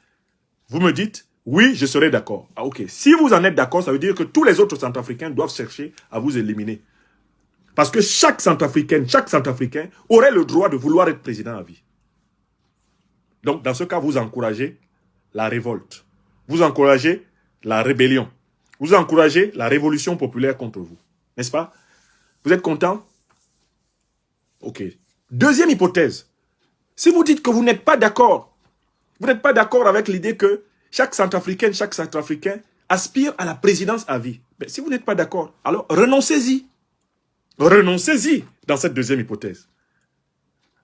Vous me dites, oui, je serai d'accord. Ah, ok. Si vous en êtes d'accord, ça veut dire que tous les autres Centrafricains doivent chercher à vous éliminer. Parce que chaque Centrafricain aurait le droit de vouloir être président à vie. Donc, dans ce cas, vous encouragez la révolte. Vous encouragez la rébellion. Vous encouragez la révolution populaire contre vous. N'est-ce pas? Vous êtes content? Ok. Deuxième hypothèse. Si vous dites que vous n'êtes pas d'accord, vous n'êtes pas d'accord avec l'idée que chaque Centrafricain aspire à la présidence à vie. Mais si vous n'êtes pas d'accord, alors renoncez-y. Renoncez-y dans cette deuxième hypothèse.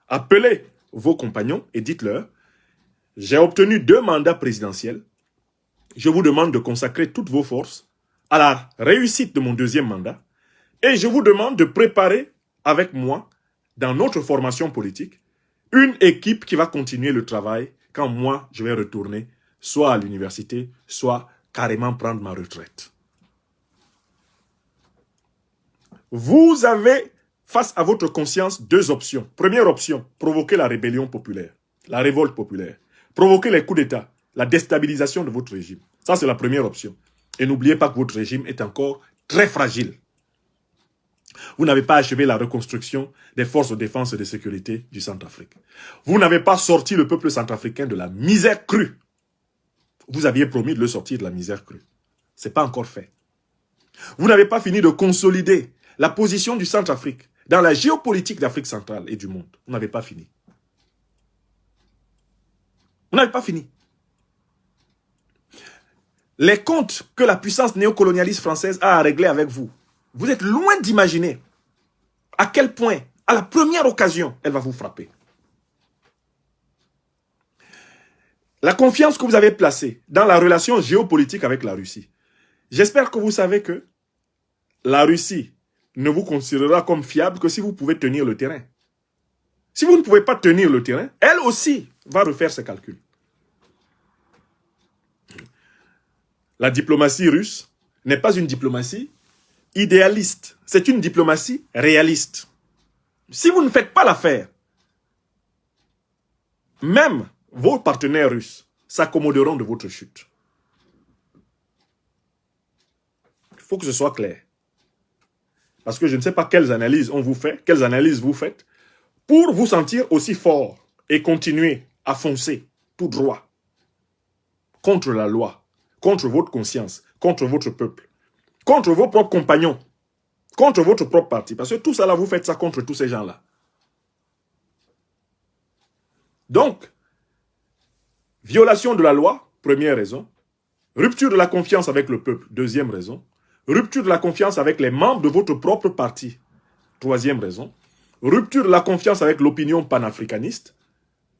Appelez vos compagnons et dites-leur, j'ai obtenu 2 mandats présidentiels. Je vous demande de consacrer toutes vos forces à la réussite de mon 2e mandat. Et je vous demande de préparer avec moi, dans notre formation politique, une équipe qui va continuer le travail quand moi, je vais retourner soit à l'université, soit carrément prendre ma retraite. Vous avez, face à votre conscience, 2 options. Première option, provoquer la rébellion populaire, la révolte populaire. Provoquer les coups d'État, la déstabilisation de votre régime. Ça, c'est la première option. Et n'oubliez pas que votre régime est encore très fragile. Vous n'avez pas achevé la reconstruction des forces de défense et de sécurité du Centrafrique. Vous n'avez pas sorti le peuple centrafricain de la misère crue. Vous aviez promis de le sortir de la misère crue. Ce n'est pas encore fait. Vous n'avez pas fini de consolider la position du Centrafrique dans la géopolitique d'Afrique centrale et du monde. Vous n'avez pas fini. Vous n'avez pas fini. Les comptes que la puissance néocolonialiste française a à régler avec vous, vous êtes loin d'imaginer à quel point, à la première occasion, elle va vous frapper. La confiance que vous avez placée dans la relation géopolitique avec la Russie, j'espère que vous savez que la Russie ne vous considérera comme fiable que si vous pouvez tenir le terrain. Si vous ne pouvez pas tenir le terrain, elle aussi va refaire ses calculs. La diplomatie russe n'est pas une diplomatie idéaliste. C'est une diplomatie réaliste. Si vous ne faites pas l'affaire, même vos partenaires russes s'accommoderont de votre chute. Il faut que ce soit clair. Parce que je ne sais pas quelles analyses on vous fait, quelles analyses vous faites, pour vous sentir aussi fort et continuer à foncer tout droit contre la loi, contre votre conscience, contre votre peuple, contre vos propres compagnons, contre votre propre parti. Parce que tout ça là, vous faites ça contre tous ces gens-là. Donc, violation de la loi, première raison. Rupture de la confiance avec le peuple, deuxième raison. Rupture de la confiance avec les membres de votre propre parti, troisième raison. Rupture de la confiance avec l'opinion panafricaniste,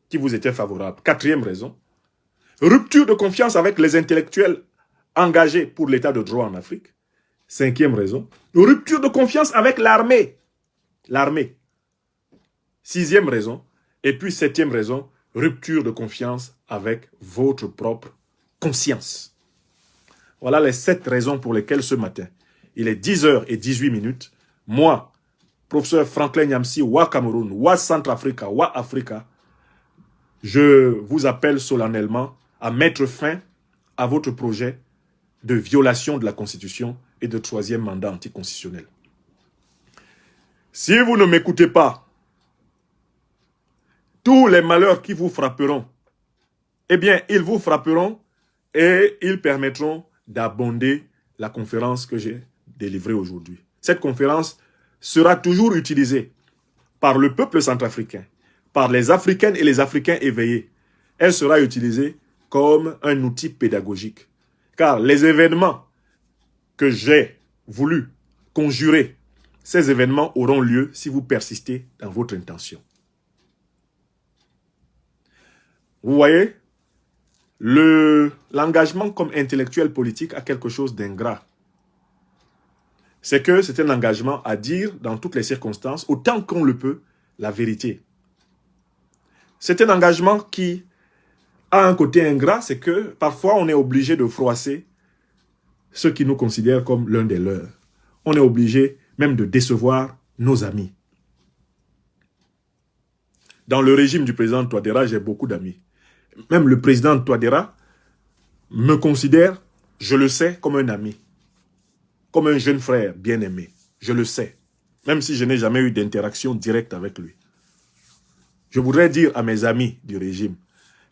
qui vous était favorable, quatrième raison. Rupture de confiance avec les intellectuels engagés pour l'état de droit en Afrique, cinquième raison. Rupture de confiance avec l'armée, sixième raison. Et puis septième raison, rupture de confiance avec votre propre conscience. Voilà les 7 raisons pour lesquelles ce matin, il est 10h18, moi, professeur Franklin Nyamsi, Wa Cameroun, Wa Centrafrica, Wa Africa, je vous appelle solennellement à mettre fin à votre projet de violation de la Constitution et de 3e mandat anticonstitutionnel. Si vous ne m'écoutez pas, tous les malheurs qui vous frapperont, eh bien, ils vous frapperont et ils permettront d'abonder la conférence que j'ai délivrée aujourd'hui. Cette conférence sera toujours utilisée par le peuple centrafricain, par les Africaines et les Africains éveillés. Elle sera utilisée comme un outil pédagogique. Car les événements que j'ai voulu conjurer, ces événements auront lieu si vous persistez dans votre intention. Vous voyez, L'engagement comme intellectuel politique a quelque chose d'ingrat. C'est que c'est un engagement à dire dans toutes les circonstances, autant qu'on le peut, la vérité. C'est un engagement qui a un côté ingrat, c'est que parfois on est obligé de froisser ceux qui nous considèrent comme l'un des leurs. On est obligé même de décevoir nos amis. Dans le régime du président Touadéra, j'ai beaucoup d'amis. Même le président Touadéra me considère, je le sais, comme un ami. Comme un jeune frère bien-aimé. Je le sais. Même si je n'ai jamais eu d'interaction directe avec lui. Je voudrais dire à mes amis du régime,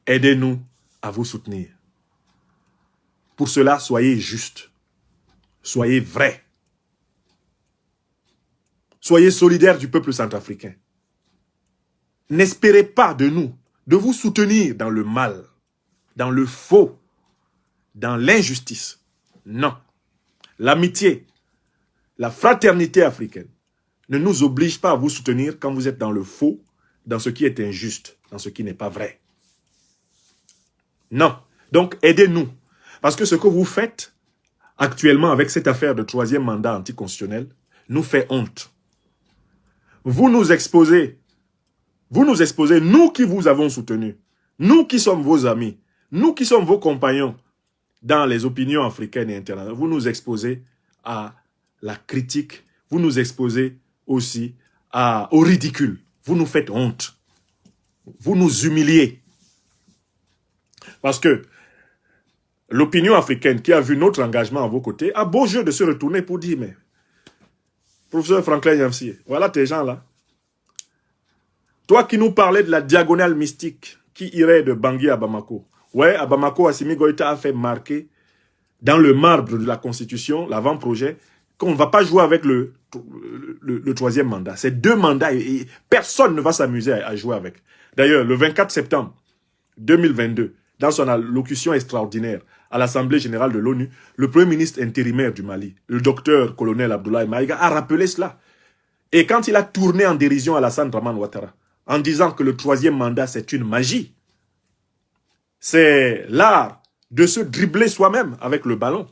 aidez-nous à vous soutenir. Pour cela, soyez justes. Soyez vrais. Soyez solidaires du peuple centrafricain. N'espérez pas de nous, de vous soutenir dans le mal, dans le faux, dans l'injustice. Non. L'amitié, la fraternité africaine ne nous oblige pas à vous soutenir quand vous êtes dans le faux, dans ce qui est injuste, dans ce qui n'est pas vrai. Non. Donc, aidez-nous. Parce que ce que vous faites actuellement avec cette affaire de 3e mandat anticonstitutionnel nous fait honte. Vous nous exposez, nous qui vous avons soutenus, nous qui sommes vos amis, nous qui sommes vos compagnons dans les opinions africaines et internationales, vous nous exposez à la critique, vous nous exposez aussi au ridicule. Vous nous faites honte. Vous nous humiliez. Parce que l'opinion africaine qui a vu notre engagement à vos côtés a beau jeu de se retourner pour dire, mais professeur Franklin Yamsi, voilà tes gens là. Toi qui nous parlais de la diagonale mystique qui irait de Bangui à Bamako. Ouais, à Bamako, Assimi Goïta a fait marquer dans le marbre de la Constitution, l'avant-projet, qu'on ne va pas jouer avec le 3e mandat. C'est 2 mandats et personne ne va s'amuser à jouer avec. D'ailleurs, le 24 septembre 2022, dans son allocution extraordinaire à l'Assemblée générale de l'ONU, le premier ministre intérimaire du Mali, le docteur colonel Abdoulaye Maïga, a rappelé cela. Et quand il a tourné en dérision Alassane Dramane Ouattara, en disant que le 3e mandat, c'est une magie, c'est l'art de se dribbler soi-même avec le ballon.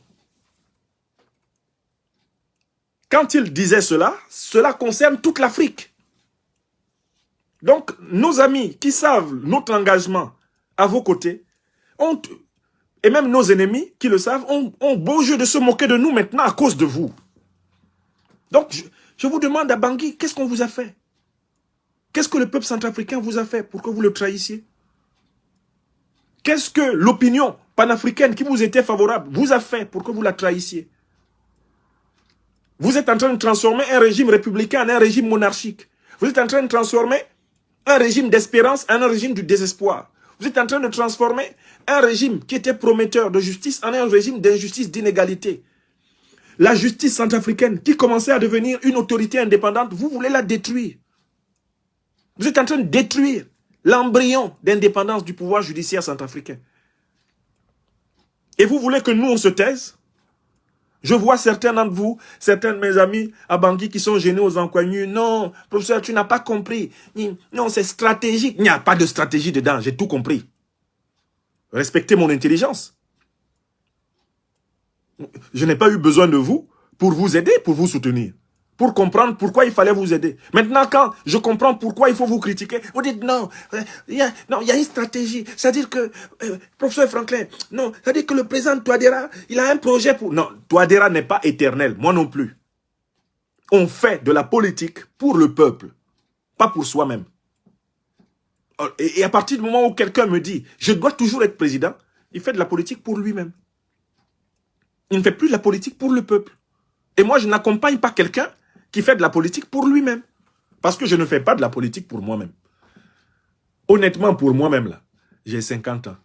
Quand il disait cela, cela concerne toute l'Afrique. Donc, nos amis qui savent notre engagement à vos côtés, et même nos ennemis qui le savent, ont beau jeu de se moquer de nous maintenant à cause de vous. Donc, je vous demande à Bangui, qu'est-ce qu'on vous a fait? Qu'est-ce que le peuple centrafricain vous a fait pour que vous le trahissiez? Qu'est-ce que l'opinion panafricaine qui vous était favorable vous a fait pour que vous la trahissiez? Vous êtes en train de transformer un régime républicain en un régime monarchique. Vous êtes en train de transformer un régime d'espérance en un régime du désespoir. Vous êtes en train de transformer un régime qui était prometteur de justice en un régime d'injustice, d'inégalité. La justice centrafricaine qui commençait à devenir une autorité indépendante, vous voulez la détruire. Vous êtes en train de détruire l'embryon d'indépendance du pouvoir judiciaire centrafricain. Et vous voulez que nous, on se taise? Je vois certains d'entre vous, certains de mes amis à Bangui qui sont gênés aux encoignures. Non, professeur, tu n'as pas compris. Non, c'est stratégique. Il n'y a pas de stratégie dedans, j'ai tout compris. Respectez mon intelligence. Je n'ai pas eu besoin de vous pour vous aider, pour vous soutenir. Pour comprendre pourquoi il fallait vous aider. Maintenant, quand je comprends pourquoi il faut vous critiquer, vous dites non, il y a une stratégie. C'est-à-dire que, professeur Franklin, non, c'est-à-dire que le président Touadéra, il a un projet pour... Non, Touadéra n'est pas éternel, moi non plus. On fait de la politique pour le peuple, pas pour soi-même. Et à partir du moment où quelqu'un me dit, je dois toujours être président, il fait de la politique pour lui-même. Il ne fait plus de la politique pour le peuple. Et moi, je n'accompagne pas quelqu'un qui fait de la politique pour lui-même. Parce que je ne fais pas de la politique pour moi-même. Honnêtement, pour moi-même, là, j'ai 50 ans.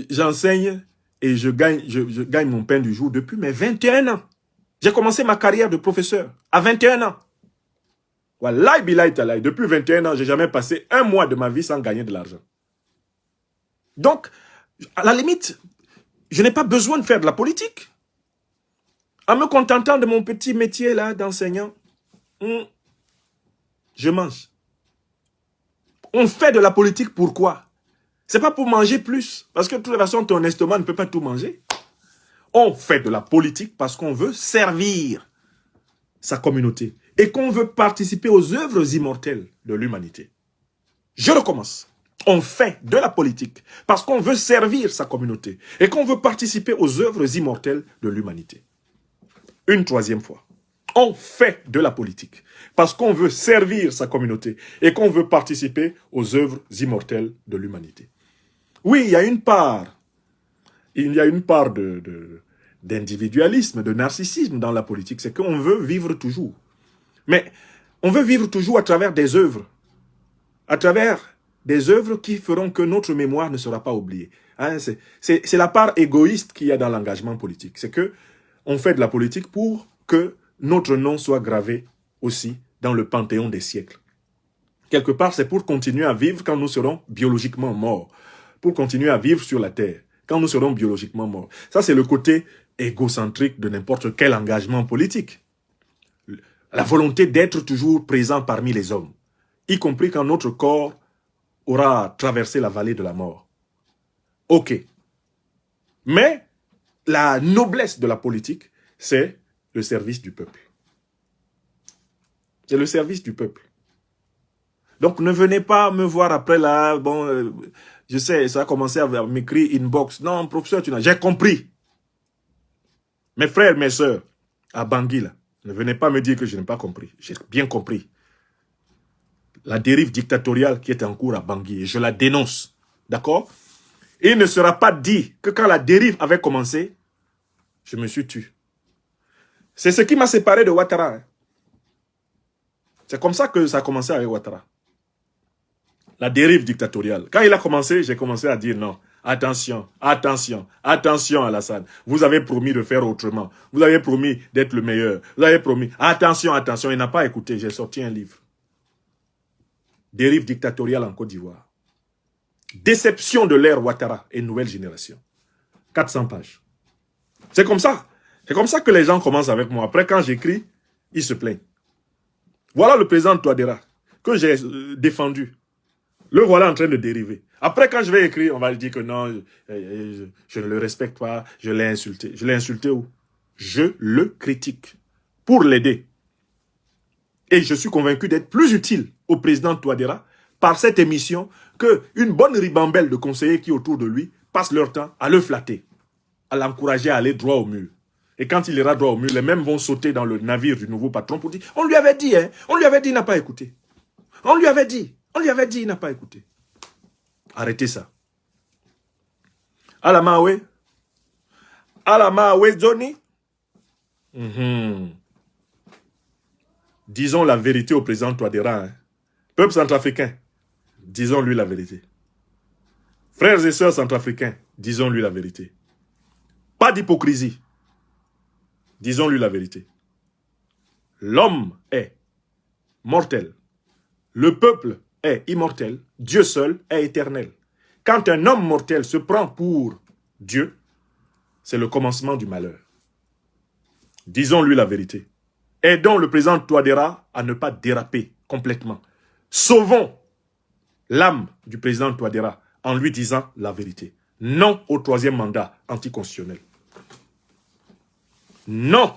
J'enseigne et je gagne mon pain du jour depuis mes 21 ans. J'ai commencé ma carrière de professeur à 21 ans. Wallahi billahi talahi, depuis 21 ans, je n'ai jamais passé un mois de ma vie sans gagner de l'argent. Donc, à la limite, je n'ai pas besoin de faire de la politique. En me contentant de mon petit métier là d'enseignant, je mange. On fait de la politique pourquoi? C'est pas pour manger plus. Parce que de toute façon, ton estomac ne peut pas tout manger. On fait de la politique parce qu'on veut servir sa communauté et qu'on veut participer aux œuvres immortelles de l'humanité. Je recommence. On fait de la politique parce qu'on veut servir sa communauté et qu'on veut participer aux œuvres immortelles de l'humanité. Une troisième fois. On fait de la politique parce qu'on veut servir sa communauté et qu'on veut participer aux œuvres immortelles de l'humanité. Oui, il y a une part d'individualisme, de narcissisme dans la politique. C'est qu'on veut vivre toujours. Mais on veut vivre toujours à travers des œuvres. À travers des œuvres qui feront que notre mémoire ne sera pas oubliée. Hein, c'est la part égoïste qu'il y a dans l'engagement politique. C'est que on fait de la politique pour que notre nom soit gravé aussi dans le panthéon des siècles. Quelque part, c'est pour continuer à vivre quand nous serons biologiquement morts. Pour continuer à vivre sur la terre quand nous serons biologiquement morts. Ça, c'est le côté égocentrique de n'importe quel engagement politique. La volonté d'être toujours présent parmi les hommes, y compris quand notre corps aura traversé la vallée de la mort. Ok. Mais la noblesse de la politique, c'est le service du peuple. C'est le service du peuple. Donc ne venez pas me voir après là, bon, je sais, ça a commencé à m'écrire inbox. Non, professeur, tu n'as... J'ai compris. Mes frères, mes sœurs, à Bangui, là, ne venez pas me dire que je n'ai pas compris. J'ai bien compris. La dérive dictatoriale qui est en cours à Bangui, et je la dénonce. D'accord? Il ne sera pas dit que quand la dérive avait commencé, je me suis tué. C'est ce qui m'a séparé de Ouattara. C'est comme ça que ça a commencé avec Ouattara. La dérive dictatoriale. Quand il a commencé, j'ai commencé à dire non. Attention, attention, attention Alassane. Vous avez promis de faire autrement. Vous avez promis d'être le meilleur. Vous avez promis. Attention, attention. Il n'a pas écouté. J'ai sorti un livre. Dérive dictatoriale en Côte d'Ivoire. Déception de l'ère Ouattara et nouvelle génération. 400 pages. C'est comme ça. C'est comme ça que les gens commencent avec moi. Après, quand j'écris, ils se plaignent. Voilà le président Touadéra que j'ai défendu. Le voilà en train de dériver. Après, quand je vais écrire, on va dire que non, je ne le respecte pas, je l'ai insulté. Je l'ai insulté où? Je le critique pour l'aider. Et je suis convaincu d'être plus utile au président Touadéra par cette émission qu'une bonne ribambelle de conseillers qui autour de lui passent leur temps à le flatter, à l'encourager à aller droit au mur. Et quand il ira droit au mur, les mêmes vont sauter dans le navire du nouveau patron pour dire « On lui avait dit, hein, on lui avait dit, il n'a pas écouté. On lui avait dit, il n'a pas écouté. » Arrêtez ça. Alamawe. Alamawe Johnny. Disons la vérité au président Touadéra. Hein. Peuple centrafricain, disons-lui la vérité. Frères et sœurs centrafricains, disons-lui la vérité. Pas d'hypocrisie. Disons-lui la vérité. L'homme est mortel. Le peuple est immortel. Dieu seul est éternel. Quand un homme mortel se prend pour Dieu, c'est le commencement du malheur. Disons-lui la vérité. Aidons le président Touadéra à ne pas déraper complètement. Sauvons l'âme du président Touadéra en lui disant la vérité. Non au troisième mandat anticonstitutionnel. Non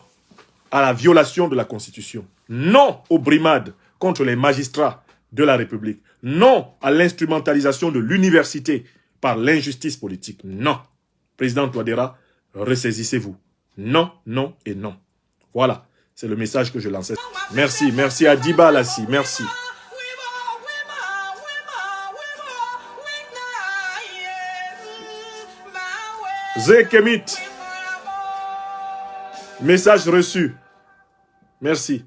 à la violation de la Constitution. Non aux brimades contre les magistrats de la République. Non à l'instrumentalisation de l'université par l'injustice politique. Non. Président Touadéra, ressaisissez-vous. Non, non et non. Voilà, c'est le message que je lançais. Merci, merci à Diba Lassi, merci. Zekemit. Message reçu. Merci.